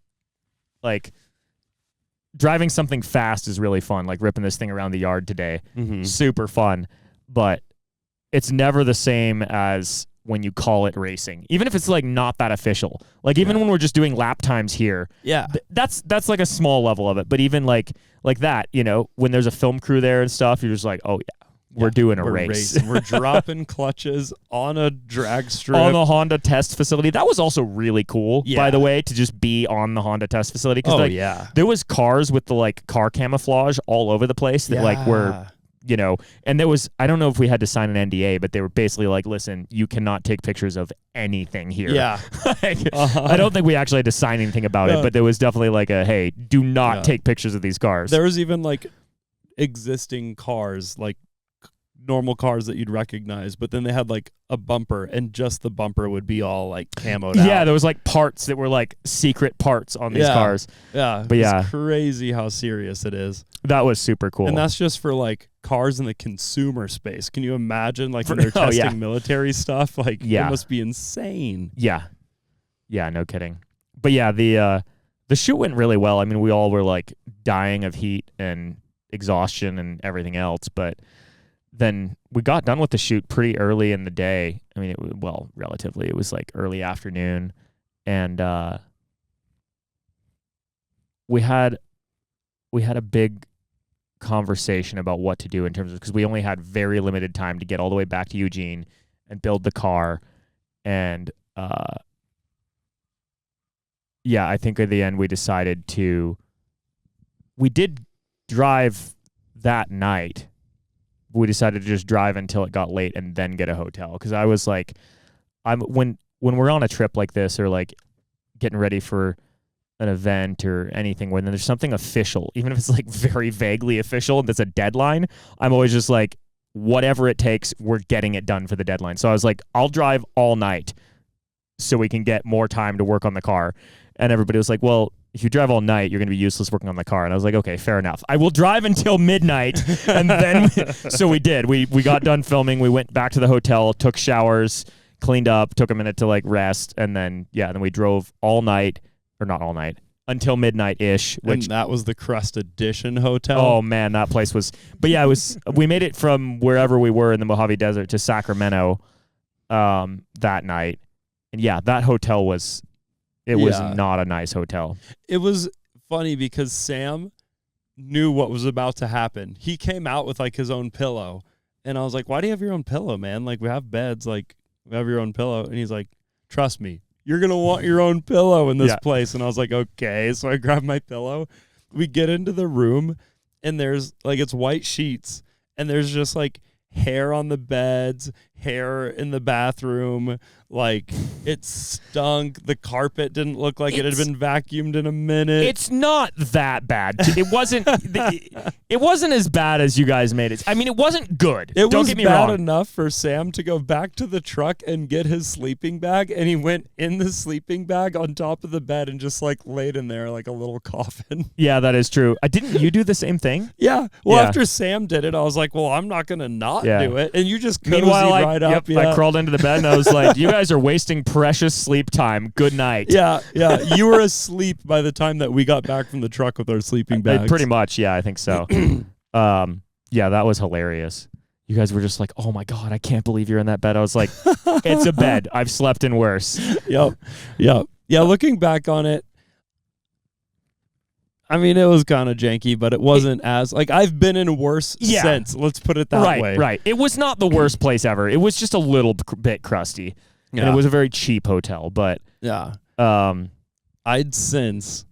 like driving something fast is really fun, like ripping this thing around the yard today. Mm-hmm. Super fun, but it's never the same as when you call it racing, even if it's like not that official. Like even when we're just doing lap times here, that's like a small level of it. But even like that, when there's a film crew there and stuff, you're just like, oh yeah, we're doing a race. We're dropping clutches on a drag strip on the Honda test facility. That was also really cool, by the way, to just be on the Honda test facility. There was cars with the like car camouflage all over the place that like were. And there was, I don't know if we had to sign an NDA, but they were basically like, listen, you cannot take pictures of anything here. Yeah. I don't think we actually had to sign anything about it, but there was definitely like hey, do not take pictures of these cars. There was even like existing cars, like normal cars that you'd recognize, but then they had like a bumper, and just the bumper would be all like camoed out. Yeah, there was like parts that were like secret parts on these cars. Yeah. But it's crazy how serious it is. That was super cool. And that's just for like cars in the consumer space. Can you imagine like when they're testing military stuff? Like it must be insane. Yeah. Yeah, no kidding. But yeah, the shoot went really well. I mean, we all were like dying of heat and exhaustion and everything else, but then we got done with the shoot pretty early in the day. I mean, relatively. It was like early afternoon, and we had a big conversation about what to do in terms of, because we only had very limited time to get all the way back to Eugene and build the car, and I think at the end we decided we did drive that night. We decided to just drive until it got late and then get a hotel. Because I was like, when we're on a trip like this or like getting ready for an event or anything, when there's something official, even if it's like very vaguely official and there's a deadline, I'm always just like, whatever it takes, we're getting it done for the deadline. So I was like, I'll drive all night so we can get more time to work on the car. And everybody was like, well, if you drive all night, you're going to be useless working on the car. And I was like, okay, fair enough. I will drive until midnight. And then, so we did. We got done filming. We went back to the hotel, took showers, cleaned up, took a minute to like rest. And then, then we drove all night, or not all night, until midnight-ish. And that was the Crust Edition hotel? Oh, man, that place was, but yeah, we made it from wherever we were in the Mojave Desert to Sacramento that night. And yeah, that hotel was... It was not a nice hotel. It was funny because Sam knew what was about to happen. He came out with like his own pillow, and I was like, why do you have your own pillow, man? Like, we have beds, like we have your own pillow. And he's like, trust me, you're going to want your own pillow in this place. And I was like, okay. So I grabbed my pillow. We get into the room, and there's like, it's white sheets, and there's just like hair on the beds, hair in the bathroom. Like, it stunk. The carpet didn't look like it had been vacuumed in a minute. It's not that bad. It wasn't. It wasn't as bad as you guys made it. I mean, it wasn't good. It Don't was get me bad wrong. enough for Sam to go back to the truck and get his sleeping bag, and he went in the sleeping bag on top of the bed and just like laid in there like a little coffin. Yeah, that is true. Didn't you do the same thing? Yeah. Well, Yeah. after Sam did it, I was like, well, I'm not gonna not Yeah. do it, and you just cozied Meanwhile, right up. I crawled into the bed and I was like, "You guys are wasting precious sleep time. Good night." Yeah. You were asleep by the time that we got back from the truck with our sleeping bags. Pretty much. Yeah, I think so. Yeah, that was hilarious. You guys were just like, "Oh my God, I can't believe you're in that bed." I was like, "It's a bed. I've slept in worse." Yep. Yeah, looking back on it, I mean, it was kind of janky, but it wasn't as, like, I've been in worse since. Let's put it that way. Right. It was not the worst place ever. It was just a little bit crusty. Yeah. And it was a very cheap hotel, but yeah. I'd since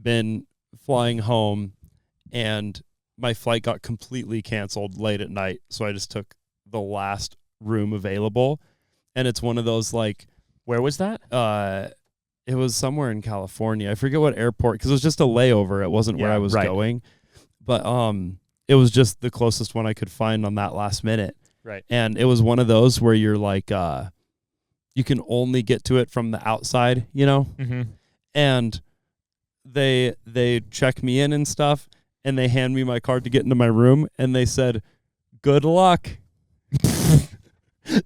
been flying home, and my flight got completely canceled late at night, so I just took the last room available, and it's one of those, like, where was that? It was somewhere in California. I forget what airport, because it was just a layover. It wasn't where I was going, but it was just the closest one I could find on that last minute. Right. And it was one of those where you're like, you can only get to it from the outside, you know? Mm-hmm. And they check me in and stuff, and they hand me my card to get into my room, and they said, "Good luck."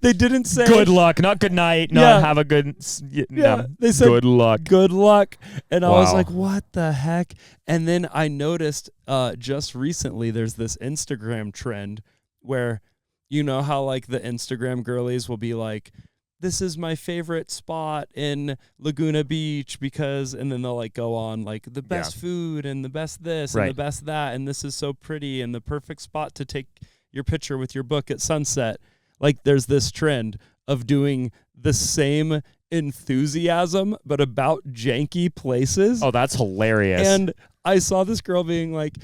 They didn't say good luck, not good night, not have a good. They said good luck. Good luck, and I was Wow. like, "What the heck?" And then I noticed just recently there's this Instagram trend where, you know how like the Instagram girlies will be like, "This is my favorite spot in Laguna Beach because," and then they'll like go on like the best food and the best this and the best that, and this is so pretty and the perfect spot to take your picture with your book at sunset. Like, there's this trend of doing the same enthusiasm but about janky places. Oh, that's hilarious. And I saw this girl being like,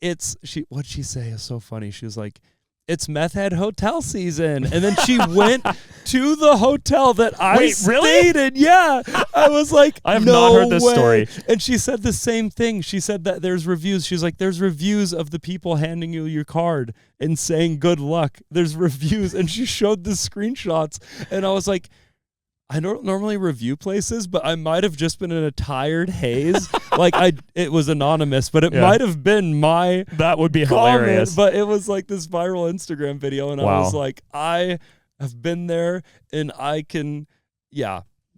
what'd she say? It's so funny. She was like, "It's meth head hotel season." And then she went to the hotel that I stayed in. Yeah. I was like, I have no not heard this way. story. And she said the same thing. She said that there's reviews. She's like, there's reviews of the people handing you your card and saying good luck. There's reviews. And she showed the screenshots. And I was like, I don't normally review places, but I might have just been in a tired haze. It was anonymous, but it might have been my that would be comment, hilarious. but it was like this viral Instagram video, and I was like, I have been there, and I can,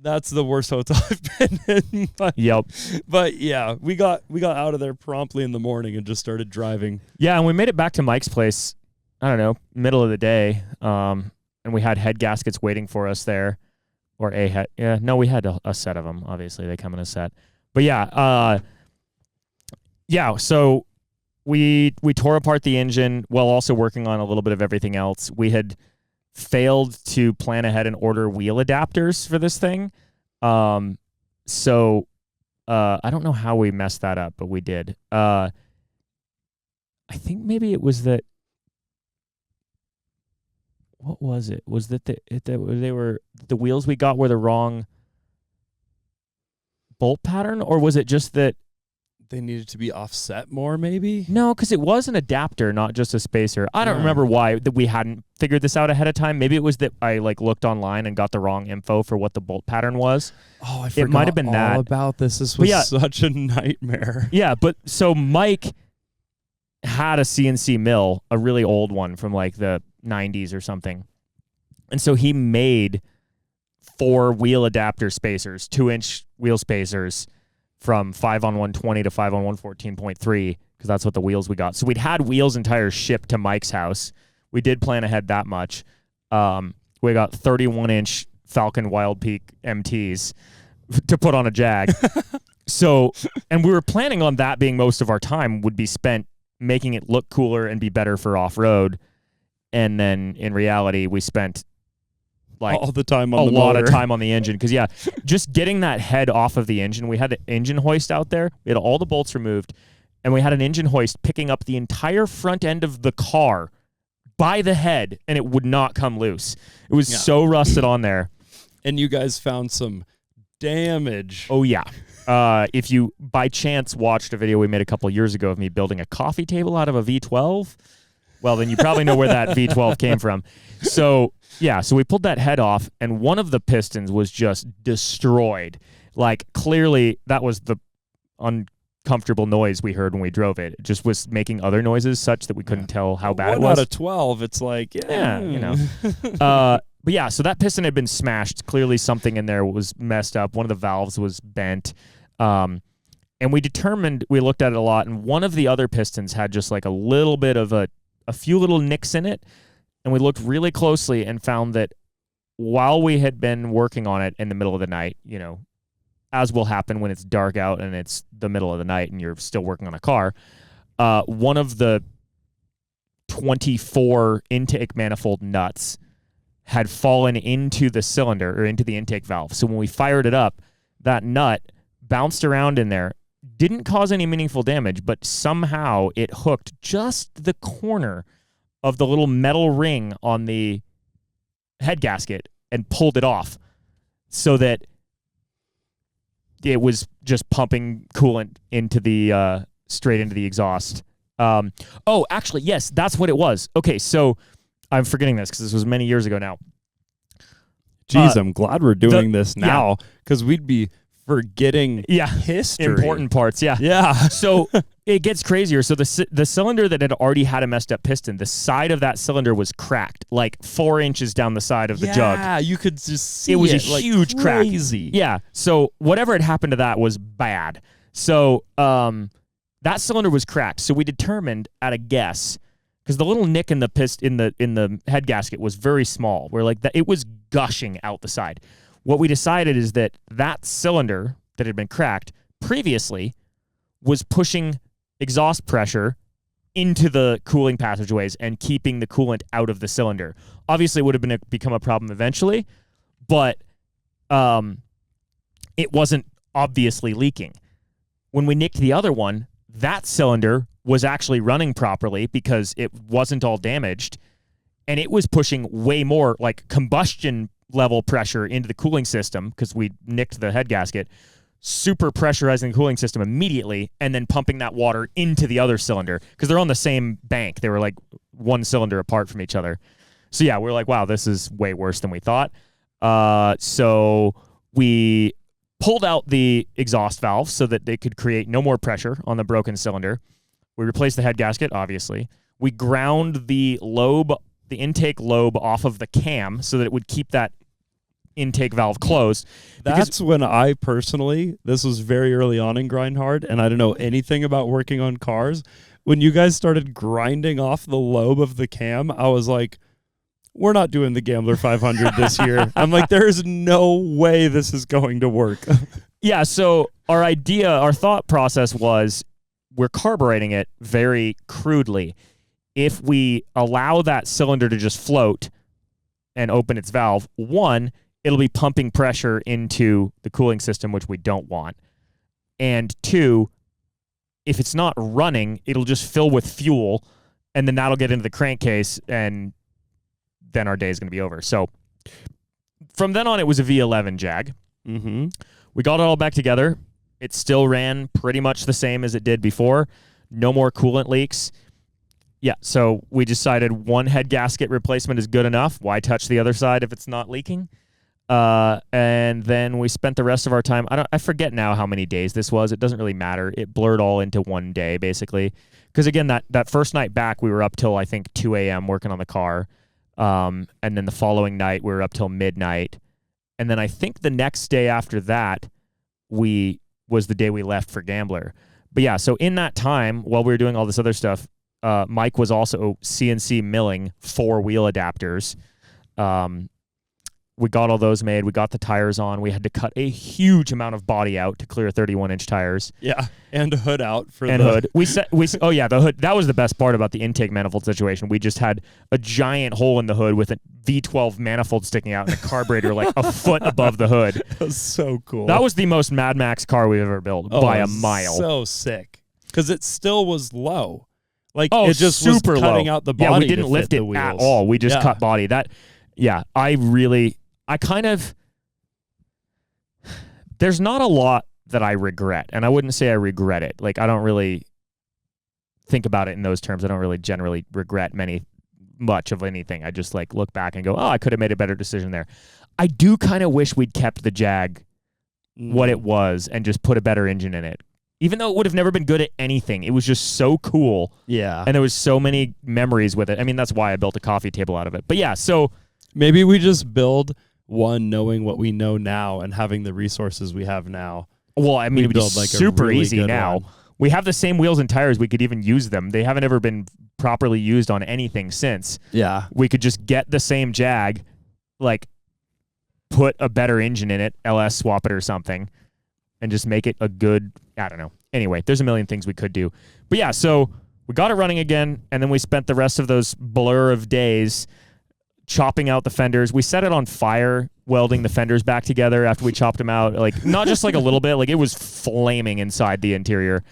that's the worst hotel I've been in. But yeah, we got out of there promptly in the morning and just started driving. Yeah, and we made it back to Mike's place, I don't know, middle of the day, and we had head gaskets waiting for us there. Or a head. Yeah, no, we had a set of them. Obviously, they come in a set. But so we tore apart the engine while also working on a little bit of everything else. We had failed to plan ahead and order wheel adapters for this thing. So I don't know how we messed that up, but we did. I think maybe it was that. What was it? Was that the wheels we got were the wrong bolt pattern, or was it just that they needed to be offset more? Maybe no, because it was an adapter, not just a spacer. I don't remember why that we hadn't figured this out ahead of time. Maybe it was that I looked online and got the wrong info for what the bolt pattern was. Oh, I forgot. It might have been all that about this. This was such a nightmare. Yeah, but so Mike had a CNC mill, a really old one from like the 90s or something. And so he made 4 wheel adapter spacers, 2-inch wheel spacers from 5-on-120 to 5-on-114.3, because that's what the wheels we got. So we'd had wheels and tires shipped to Mike's house. We did plan ahead that much. We got 31-inch Falcon Wild Peak MTs to put on a Jag. So, and we were planning on that being most of our time would be spent making it look cooler and be better for off-road. And then in reality, we spent all the time on a the lot motor. of time on the engine. Because just getting that head off of the engine, we had the engine hoist out there. We had all the bolts removed, and we had an engine hoist picking up the entire front end of the car by the head, and it would not come loose. It was so rusted on there. And you guys found some damage. Oh, yeah. If you, by chance, watched a video we made a couple of years ago of me building a coffee table out of a V12, well, then you probably know where that V12 came from. So, yeah, so we pulled that head off, and one of the pistons was just destroyed. Like, clearly, that was the uncomfortable noise we heard when we drove it. It just was making other noises such that we couldn't tell how bad it was. 1 out of 12, it's like, you know. But yeah, so that piston had been smashed. Clearly something in there was messed up. One of the valves was bent. And we looked at it a lot, and one of the other pistons had just like a little bit of a few little nicks in it. And we looked really closely and found that while we had been working on it in the middle of the night, you know, as will happen when it's dark out and it's the middle of the night and you're still working on a car, one of the 24 intake manifold nuts had fallen into the cylinder or into the intake valve. So when we fired it up, that nut bounced around in there, didn't cause any meaningful damage, but somehow it hooked just the corner of the little metal ring on the head gasket and pulled it off so that it was just pumping coolant into the straight into the exhaust. Actually, yes, that's what it was. Okay, so I'm forgetting this because this was many years ago now. Jeez, I'm glad we're doing this now because we'd be forgetting history. Important parts, Yeah. So it gets crazier. So the cylinder that had already had a messed up piston, the side of that cylinder was cracked, like 4 inches down the side of the jug. Yeah, you could just see it. Was a like huge crazy. crack. Yeah, so whatever had happened to that was bad. So that cylinder was cracked. So we determined at a guess, because the little nick in the in the head gasket was very small. We're like that it was gushing out the side. What we decided is that cylinder that had been cracked previously was pushing exhaust pressure into the cooling passageways and keeping the coolant out of the cylinder. Obviously, it would have become a problem eventually, but it wasn't obviously leaking. When we nicked the other one, that cylinder was actually running properly because it wasn't all damaged, and it was pushing way more like combustion level pressure into the cooling system because we nicked the head gasket, super pressurizing the cooling system immediately, and then pumping that water into the other cylinder because they're on the same bank. They were like one cylinder apart from each other. So yeah, we're like, wow, this is way worse than we thought. So we pulled out the exhaust valve so that they could create no more pressure on the broken cylinder. We replaced the head gasket, obviously. We ground the intake lobe off of the cam so that it would keep that intake valve closed. That's when I personally, this was very early on in Grind Hard, and I don't know anything about working on cars. When you guys started grinding off the lobe of the cam, I was like, we're not doing the Gambler 500 this year. I'm like, there's no way this is going to work. Yeah, so our thought process was we're carbureting it very crudely. If we allow that cylinder to just float and open its valve, one, it'll be pumping pressure into the cooling system, which we don't want. And two, if it's not running, it'll just fill with fuel, and then that'll get into the crankcase, and then our day is going to be over. So from then on, it was a V11 Jag. Mm-hmm. We got it all back together. It still ran pretty much the same as it did before. No more coolant leaks. Yeah, so we decided one head gasket replacement is good enough. Why touch the other side if it's not leaking? And then we spent the rest of our time, I forget now how many days this was. It doesn't really matter. It blurred all into one day, basically. Because, again, that first night back, we were up till, I think, 2 a.m. working on the car. And then the following night, we were up till midnight. And then I think the next day after that was the day we left for Gambler. But, yeah, so in that time, while we were doing all this other stuff, Mike was also CNC milling 4-wheel adapters. We got all those made. We got the tires on. We had to cut a huge amount of body out to clear 31-inch tires. Yeah, and hood out for hood. The hood. That was the best part about the intake manifold situation. We just had a giant hole in the hood with a V12 manifold sticking out and a carburetor like a foot above the hood. That was so cool. That was the most Mad Max car we've ever built by a mile. So sick because it still was low. Like it just was super cutting low. out the body. Yeah, we didn't to lift fit it the wheels. at all. We just cut body. There's not a lot that I regret, and I wouldn't say I regret it. Like I don't really think about it in those terms. I don't really generally regret much of anything. I just like look back and go, oh, I could have made a better decision there. I do kind of wish we'd kept the Jag what it was and just put a better engine in it. Even though it would have never been good at anything, it was just so cool. Yeah. And there was so many memories with it. I mean, that's why I built a coffee table out of it. But yeah, so maybe we just build one knowing what we know now and having the resources we have now. Well, I mean, it would be like super really easy now. One. We have the same wheels and tires. We could even use them. They haven't ever been properly used on anything since. Yeah. We could just get the same Jag, like put a better engine in it, LS swap it or something, and just make it a good, I don't know. Anyway, there's a million things we could do. But yeah, so we got it running again, and then we spent the rest of those blur of days chopping out the fenders. We set it on fire, welding the fenders back together after we chopped them out. Like, not just like a little bit, like it was flaming inside the interior.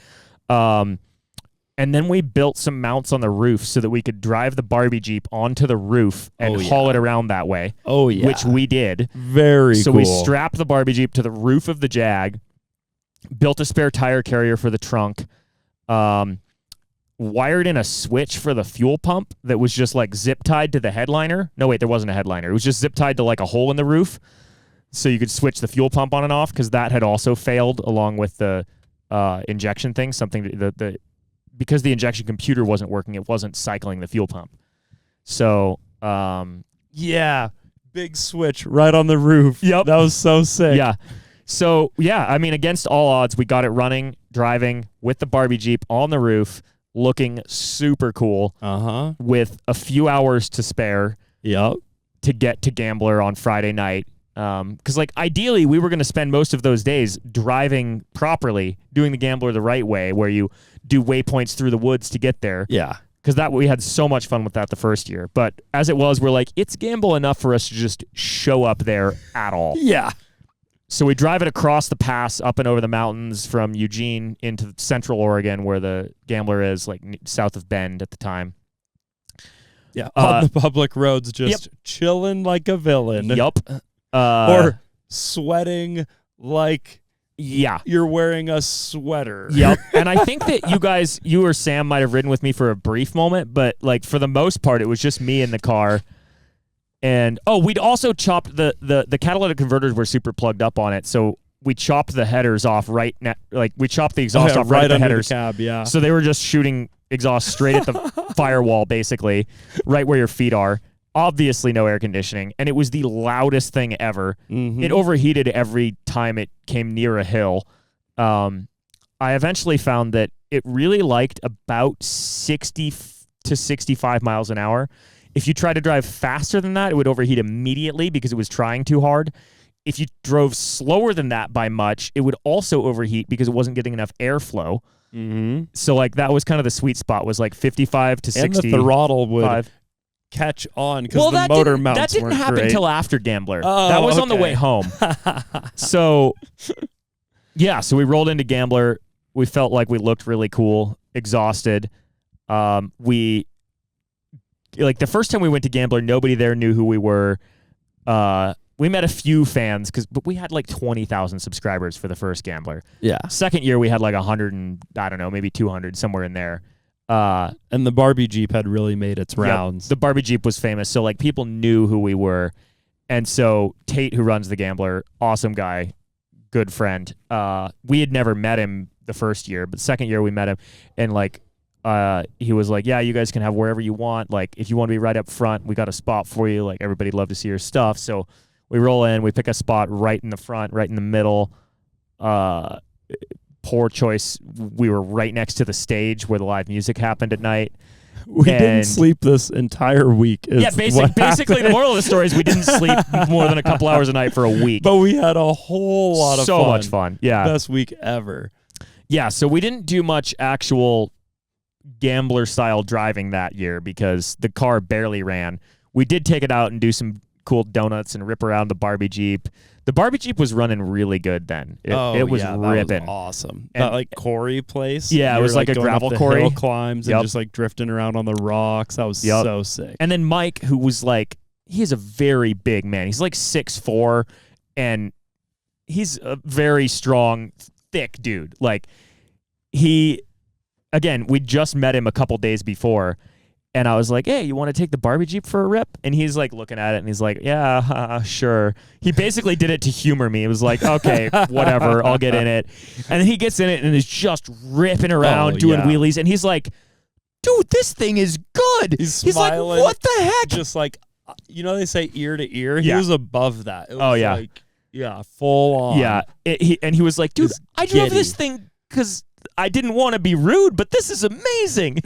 And then we built some mounts on the roof so that we could drive the Barbie Jeep onto the roof and haul it around that way. Oh, yeah. Which we did. Very cool. So we strapped the Barbie Jeep to the roof of the Jag, built a spare tire carrier for the trunk, wired in a switch for the fuel pump that was just like zip tied to the headliner. No, wait, there wasn't a headliner. It was just zip tied to like a hole in the roof. So you could switch the fuel pump on and off because that had also failed along with the injection thing. Because the injection computer wasn't working, it wasn't cycling the fuel pump. So, yeah, big switch right on the roof. Yep. That was so sick. Yeah. So, yeah, I mean, against all odds, we got it running, driving with the Barbie Jeep on the roof, looking super cool with a few hours to spare to get to Gambler on Friday night. Because, like, ideally, we were going to spend most of those days driving properly, doing the Gambler the right way, where you do waypoints through the woods to get there. Yeah. Because we had so much fun with that the first year. But as it was, we're like, it's gamble enough for us to just show up there at all. Yeah. So we drive it across the pass, up and over the mountains from Eugene into central Oregon, where the Gambler is, like south of Bend at the time. Yeah, on the public roads, just chilling like a villain. Yup. Or sweating like you're wearing a sweater. Yep. And I think that you or Sam might have ridden with me for a brief moment, but like for the most part, it was just me in the car. And we'd also chopped the catalytic converters were super plugged up on it, so we chopped the headers off we chopped the exhaust off right at the headers. The cab, yeah. So they were just shooting exhaust straight at the firewall, basically, right where your feet are. Obviously, no air conditioning, and it was the loudest thing ever. Mm-hmm. It overheated every time it came near a hill. I eventually found that it really liked about 60 to 65 miles an hour. If you tried to drive faster than that, it would overheat immediately because it was trying too hard. If you drove slower than that by much, it would also overheat because it wasn't getting enough airflow. Mm-hmm. So, like, that was kind of the sweet spot, was like 55 to 60. And the throttle would catch on because the motor mounts that didn't happen until after Gambler. Oh, that was on the way home. So, yeah, so we rolled into Gambler. We felt like we looked really cool, exhausted. Like the first time we went to Gambler, nobody there knew who we were. We met a few fans but we had like 20,000 subscribers for the first Gambler. Yeah. Second year we had like 100 and I don't know, maybe 200, somewhere in there. And the Barbie Jeep had really made its rounds. Yep, the Barbie Jeep was famous, so like people knew who we were. And so Tate, who runs the Gambler, awesome guy, good friend. We had never met him the first year, but second year we met him, and like he was like, yeah, you guys can have wherever you want. Like, if you want to be right up front, we got a spot for you. Like, everybody'd love to see your stuff. So we roll in, we pick a spot right in the front, right in the middle. Poor choice. We were right next to the stage where the live music happened at night. We didn't sleep this entire week. Yeah, basically the moral of the story is we didn't sleep more than a couple hours a night for a week. But we had a whole lot of fun. So much fun. Yeah. Best week ever. Yeah, so we didn't do much actual Gambler style driving that year because the car barely ran. We did take it out and do some cool donuts and rip around the Barbie Jeep. The Barbie Jeep was running really good then. It was ripping. That was awesome. And that like quarry place. Yeah, it was like a going gravel up the quarry. hill climbs and just like drifting around on the rocks. That was so sick. And then Mike, who was like, he's a very big man. He's like 6'4", and he's a very strong, thick dude. Like again, we just met him a couple days before. And I was like, hey, you want to take the Barbie Jeep for a rip? And he's like looking at it and he's like, yeah, sure. He basically did it to humor me. It was like, okay, whatever, I'll get in it. And then he gets in it and is just ripping around, doing wheelies. And he's like, dude, this thing is good. He's like, smiling, what the heck? Just like, they say ear to ear. He was above that. It was like, full on. Yeah. He was like, dude, I drove this thing because I didn't want to be rude, but this is amazing.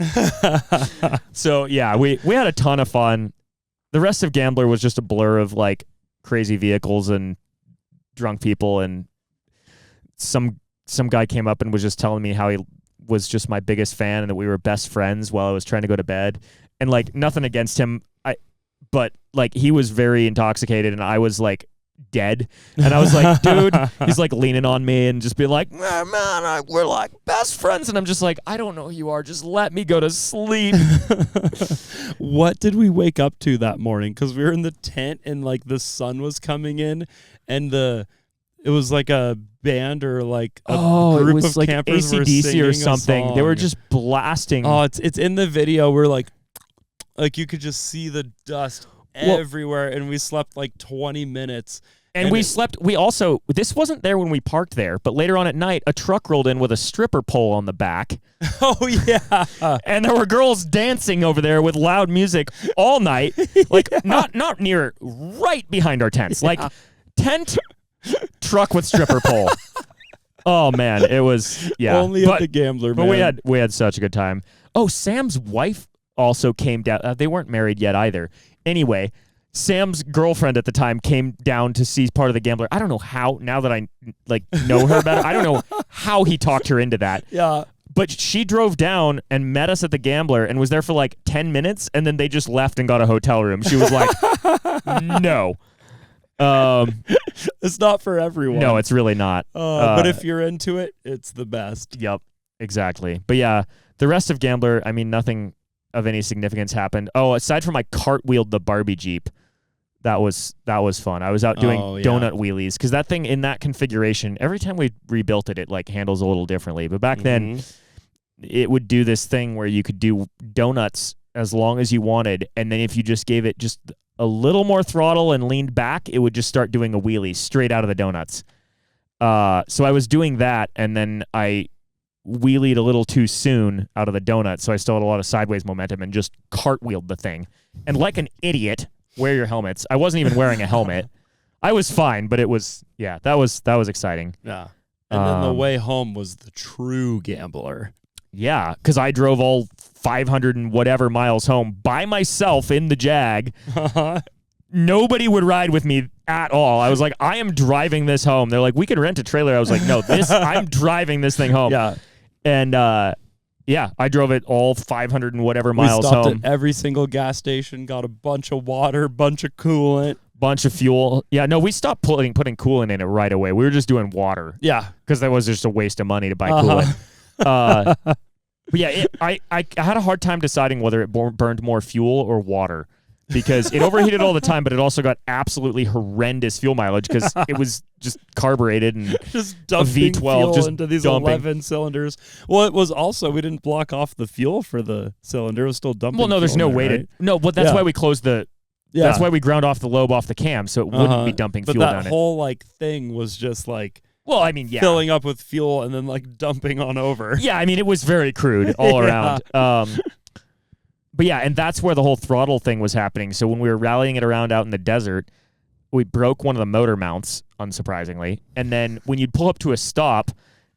So yeah, we had a ton of fun. The rest of Gambler was just a blur of like crazy vehicles and drunk people, and some guy came up and was just telling me how he was just my biggest fan and that we were best friends while I was trying to go to bed. And like nothing against him, but like he was very intoxicated and I was like dead, and I was like, dude, he's like leaning on me and just being like, man, we're like best friends, and I'm just like, I don't know who you are, just let me go to sleep. What did we wake up to that morning? Because we were in the tent and like the sun was coming in, and it was like a band or like a group of like campers were AC/DC singing or something. a song. They were just blasting. Oh, it's in the video. We're like you could just see the dust everywhere, and we slept like 20 minutes. And we also, this wasn't there when we parked there, but later on at night, a truck rolled in with a stripper pole on the back. Oh, yeah. And there were girls dancing over there with loud music all night, like not near, right behind our tents, like tent, truck with stripper pole. Oh, man, it was, Only at the Gambler, man. But we had such a good time. Oh, Sam's wife also came down. They weren't married yet either. Anyway, Sam's girlfriend at the time came down to see part of the Gambler. I don't know how, now that I like know her better, I don't know how he talked her into that. Yeah. But she drove down and met us at the Gambler and was there for like 10 minutes, and then they just left and got a hotel room. She was like, no. It's not for everyone. No, it's really not. But if you're into it, it's the best. Yep, exactly. But yeah, the rest of Gambler, I mean, nothing of any significance happened. Oh, aside from I cartwheeled the Barbie Jeep, that was fun. I was out doing donut wheelies because that thing in that configuration, every time we rebuilt it, it like handles a little differently. But back then, it would do this thing where you could do donuts as long as you wanted, and then if you just gave it just a little more throttle and leaned back, it would just start doing a wheelie straight out of the donuts. So I was doing that, and then I wheelied a little too soon out of the donut, so I still had a lot of sideways momentum and just cartwheeled the thing. And like an idiot, wear your helmets. I wasn't even wearing a helmet. I was fine, but it was, that was exciting. Yeah. And then the way home was the true Gambler. Yeah, because I drove all 500 and whatever miles home by myself in the Jag. Nobody would ride with me at all. I was like, I am driving this home. They're like, we could rent a trailer. I was like, no, I'm driving this thing home. Yeah. And I drove it all 500 and whatever miles home. We stopped at every single gas station, got a bunch of water, bunch of coolant. Bunch of fuel. Yeah, no, we stopped putting coolant in it right away. We were just doing water. Yeah. Because that was just a waste of money to buy coolant. But yeah, I had a hard time deciding whether it burned more fuel or water. Because it overheated all the time, but it also got absolutely horrendous fuel mileage because it was just carbureted and just dumping V12 fuel just into these dumping. 11 cylinders. Well, it was also, we didn't block off the fuel for the cylinder. It was still dumping. Well, no, there's no way to. No, but that's why we closed the. Yeah. That's why we ground off the lobe off the cam, so it wouldn't be dumping fuel down it. But that whole like thing was just like. Well, I mean, filling up with fuel and then like dumping on over. Yeah, I mean, it was very crude all around. But yeah, and that's where the whole throttle thing was happening. So when we were rallying it around out in the desert, we broke one of the motor mounts, unsurprisingly. And then when you'd pull up to a stop,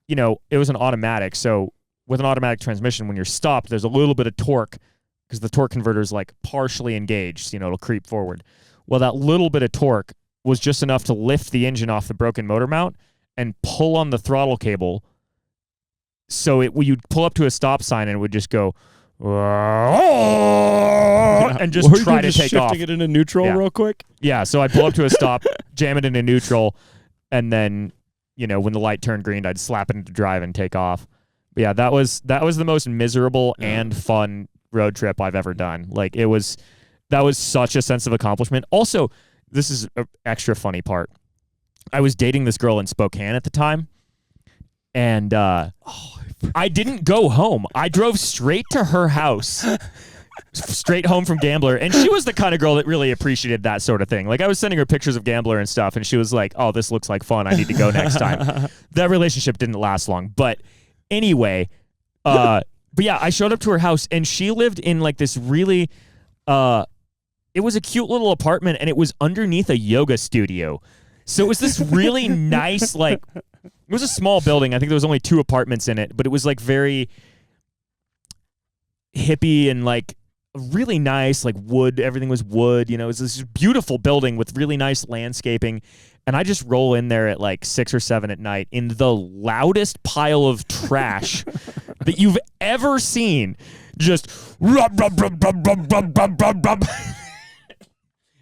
it was an automatic. So with an automatic transmission, when you're stopped, there's a little bit of torque because the torque converter is like partially engaged. It'll creep forward. Well, that little bit of torque was just enough to lift the engine off the broken motor mount and pull on the throttle cable. So you'd pull up to a stop sign and it would just go... and just try to take off. Shifting it into neutral real quick. Yeah, so I'd pull up to a stop, jam it into neutral, and then, when the light turned green, I'd slap it into drive and take off. But yeah, that was the most miserable and fun road trip I've ever done. Like that was such a sense of accomplishment. Also, this is an extra funny part. I was dating this girl in Spokane at the time, and I didn't go home. I drove straight to her house, straight home from Gambler, and she was the kind of girl that really appreciated that sort of thing. Like, I was sending her pictures of Gambler and stuff, and she was like, oh, this looks like fun. I need to go next time. That relationship didn't last long. But anyway, but yeah, I showed up to her house, and she lived in like this really, it was a cute little apartment, and it was underneath a yoga studio. So it was this really nice, like, it was a small building. I think there was only 2 apartments in it, but it was like very hippie and like really nice, like wood. Everything was wood. It was this beautiful building with really nice landscaping. And I just roll in there at like 6 or 7 at night in the loudest pile of trash that you've ever seen. Just rub, rub, rub, rub, rub, rub, rub, rub, rub.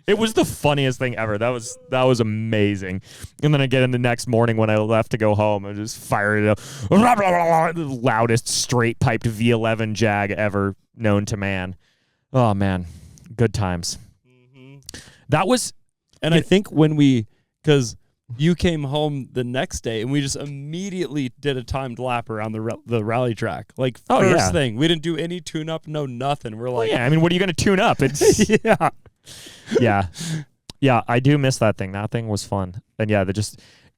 It was the funniest thing ever. That was amazing. And then I get in the next morning when I left to go home and just fired it up. The loudest straight piped V11 Jag ever known to man. Oh man, good times. Mm-hmm. That was, and I think because you came home the next day and we just immediately did a timed lap around the rally track. Like first thing, we didn't do any tune up, no nothing. We're like, I mean, what are you going to tune up? It's yeah. I do miss that thing. That thing was fun. And yeah,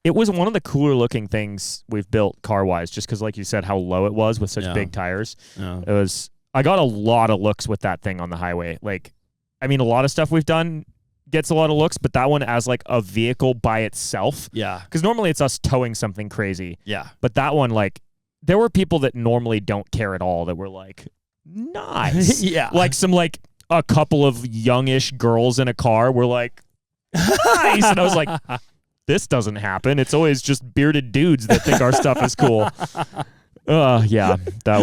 it was one of the cooler looking things we've built car wise, just because, like you said, how low it was with such big tires. Yeah. I got a lot of looks with that thing on the highway. Like, I mean, a lot of stuff we've done gets a lot of looks, but that one as like a vehicle by itself. Yeah. Because normally it's us towing something crazy. Yeah. But that one, like, there were people that normally don't care at all that were like, nice. Yeah. Like some like a couple of youngish girls in a car were like, nice. And I was like, this doesn't happen. It's always just bearded dudes that think our stuff is cool. Yeah, that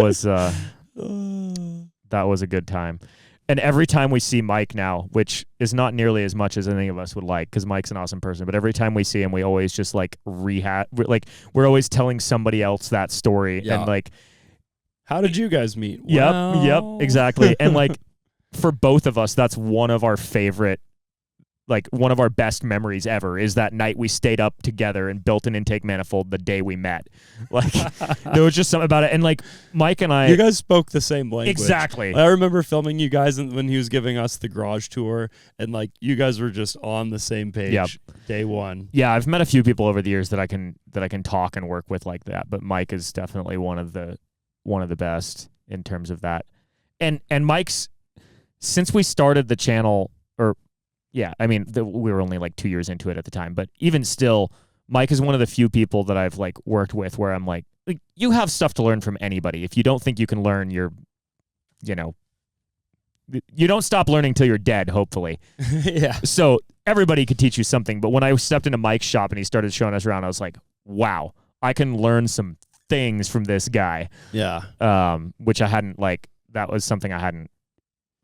was a good time. And every time we see Mike now, which is not nearly as much as any of us would like, because Mike's an awesome person, but every time we see him, we always just like we're always telling somebody else that story. Yeah. And like, how did you guys meet? Yep, exactly. And like, for both of us, that's one of our favorite, like one of our best memories ever is that night we stayed up together and built an intake manifold the day we met. Like, there was just something about it. And like, Mike and I... You guys spoke the same language. Exactly. I remember filming you guys when he was giving us the garage tour, and like, you guys were just on the same page day one. Yeah, I've met a few people over the years that I can talk and work with like that, but Mike is definitely one of the best in terms of that. And Mike's... Since we started the channel, I mean, we were only like 2 years into it at the time, but even still, Mike is one of the few people that I've like worked with where I'm like, you have stuff to learn from anybody. If you don't think you can learn, you don't stop learning till you're dead, hopefully. Yeah. So everybody could teach you something. But when I stepped into Mike's shop and he started showing us around, I was like, wow, I can learn some things from this guy. Yeah. Which that was something I hadn't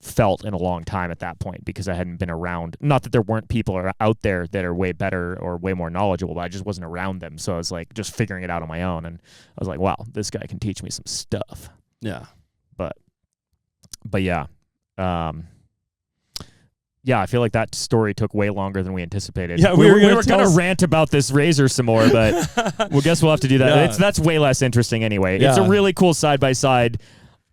felt in a long time at that point because I hadn't been around. Not that there weren't people out there that are way better or way more knowledgeable, but I just wasn't around them. So I was like just figuring it out on my own. And I was like, wow, this guy can teach me some stuff. Yeah. But yeah. Yeah, I feel like that story took way longer than we anticipated. Yeah, we were going to rant about this razor some more, but well, guess we'll have to do that. Yeah. That's way less interesting anyway. Yeah. It's a really cool side-by-side.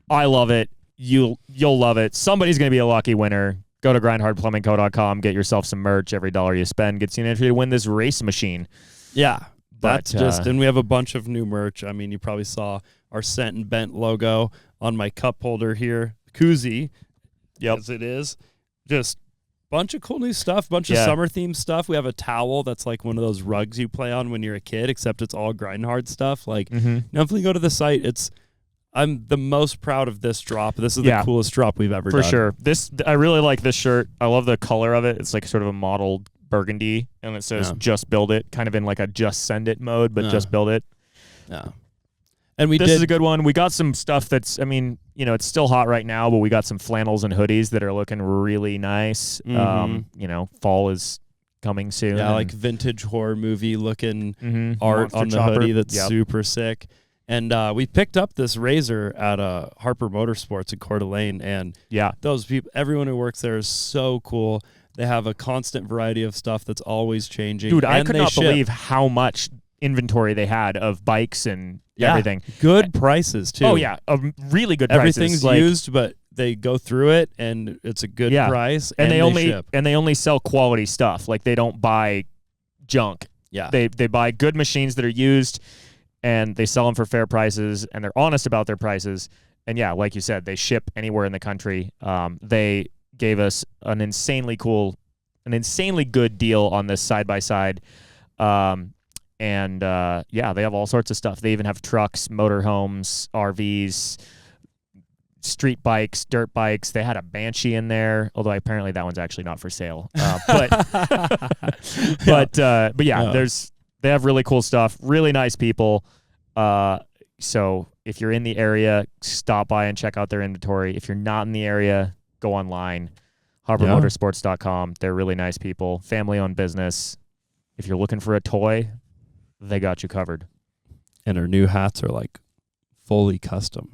I love it. You'll love it. Somebody's going to be a lucky winner. Go to grindhardplumbingco.com. Get yourself some merch. Every dollar you spend gets you an entry to win this race machine. Yeah, that's and we have a bunch of new merch. I mean, you probably saw our Sent and Bent logo on my cup holder here. Koozie, as it is. Just bunch of cool new stuff, bunch of summer themed stuff. We have a towel that's like one of those rugs you play on when you're a kid, except it's all grind hard stuff. Like, definitely go to the site. I'm the most proud of this drop. This is the coolest drop we've ever done. For sure. I really like this shirt. I love the color of it. It's like sort of a mottled burgundy, and it says "Just Build It," kind of in like a "Just Send It" mode, but just build it. Yeah. And this is a good one. We got some stuff that's, I mean, it's still hot right now, but we got some flannels and hoodies that are looking really nice. Fall is coming soon. Yeah, like vintage horror movie looking art Monster on the chopper. hoodie that's Yep. super sick. And we picked up this razor at Harper Motorsports in Coeur d'Alene, and Yeah. those people, everyone who works there is so cool. They have a constant variety of stuff that's always changing. Dude, I and could they not ship. believe how much inventory they had of bikes and everything. Good prices too. Oh yeah, really good Everything's prices. Like, used, but they go through it and it's a good price. and they only ship. and they only sell quality stuff. Like they don't buy junk. Yeah. They buy good machines that are used, and they sell them for fair prices, and they're honest about their prices. And yeah, like you said, they ship anywhere in the country. They gave us an insanely good deal on this side by side. And yeah, they have all sorts of stuff. They even have trucks, motorhomes, RVs, street bikes, dirt bikes. They had a Banshee in there, although apparently that one's actually not for sale. But yeah, they have really cool stuff, really nice people. So if you're in the area, stop by and check out their inventory. If you're not in the area, go online, harbormotorsports.com. They're really nice people, family-owned business. If you're looking for a toy, they got you covered. And our new hats are like fully custom.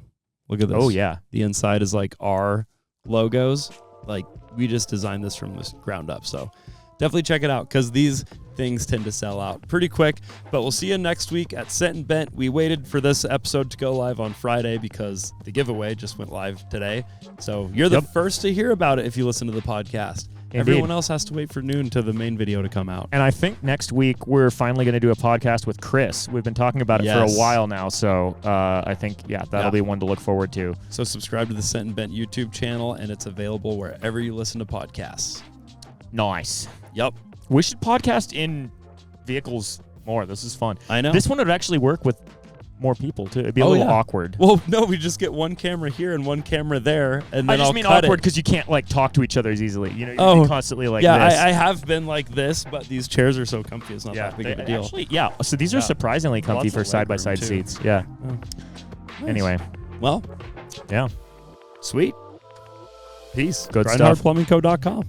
Look at this. Oh, yeah. The inside is like our logos. Like we just designed this from the ground up. So definitely check it out because these things tend to sell out pretty quick. But we'll see you next week at Sent and Bent. We waited for this episode to go live on Friday because the giveaway just went live today. So you're the first to hear about it if you listen to the podcast. Indeed. Everyone else has to wait for noon to the main video to come out. And I think next week we're finally going to do a podcast with Chris. We've been talking about it for a while now, so I think, that'll be one to look forward to. So subscribe to the Sent and Bent YouTube channel, and it's available wherever you listen to podcasts. Nice. Yep. We should podcast in vehicles more. This is fun. I know. This one would actually work with more people, too. It'd be a little awkward. Well, no, we just get one camera here and one camera there, and then I just mean cut awkward it. because you can't, like, talk to each other as easily. You know, you're constantly like this. I have been like this, but these chairs are so comfy, it's not that big of a deal. Actually, so these are surprisingly comfy Lots for of side-by-side legroom, too. seats. Yeah. Oh. Nice. Anyway. Well, Yeah. sweet. Peace. Good GrindHardPlumbingCo.com.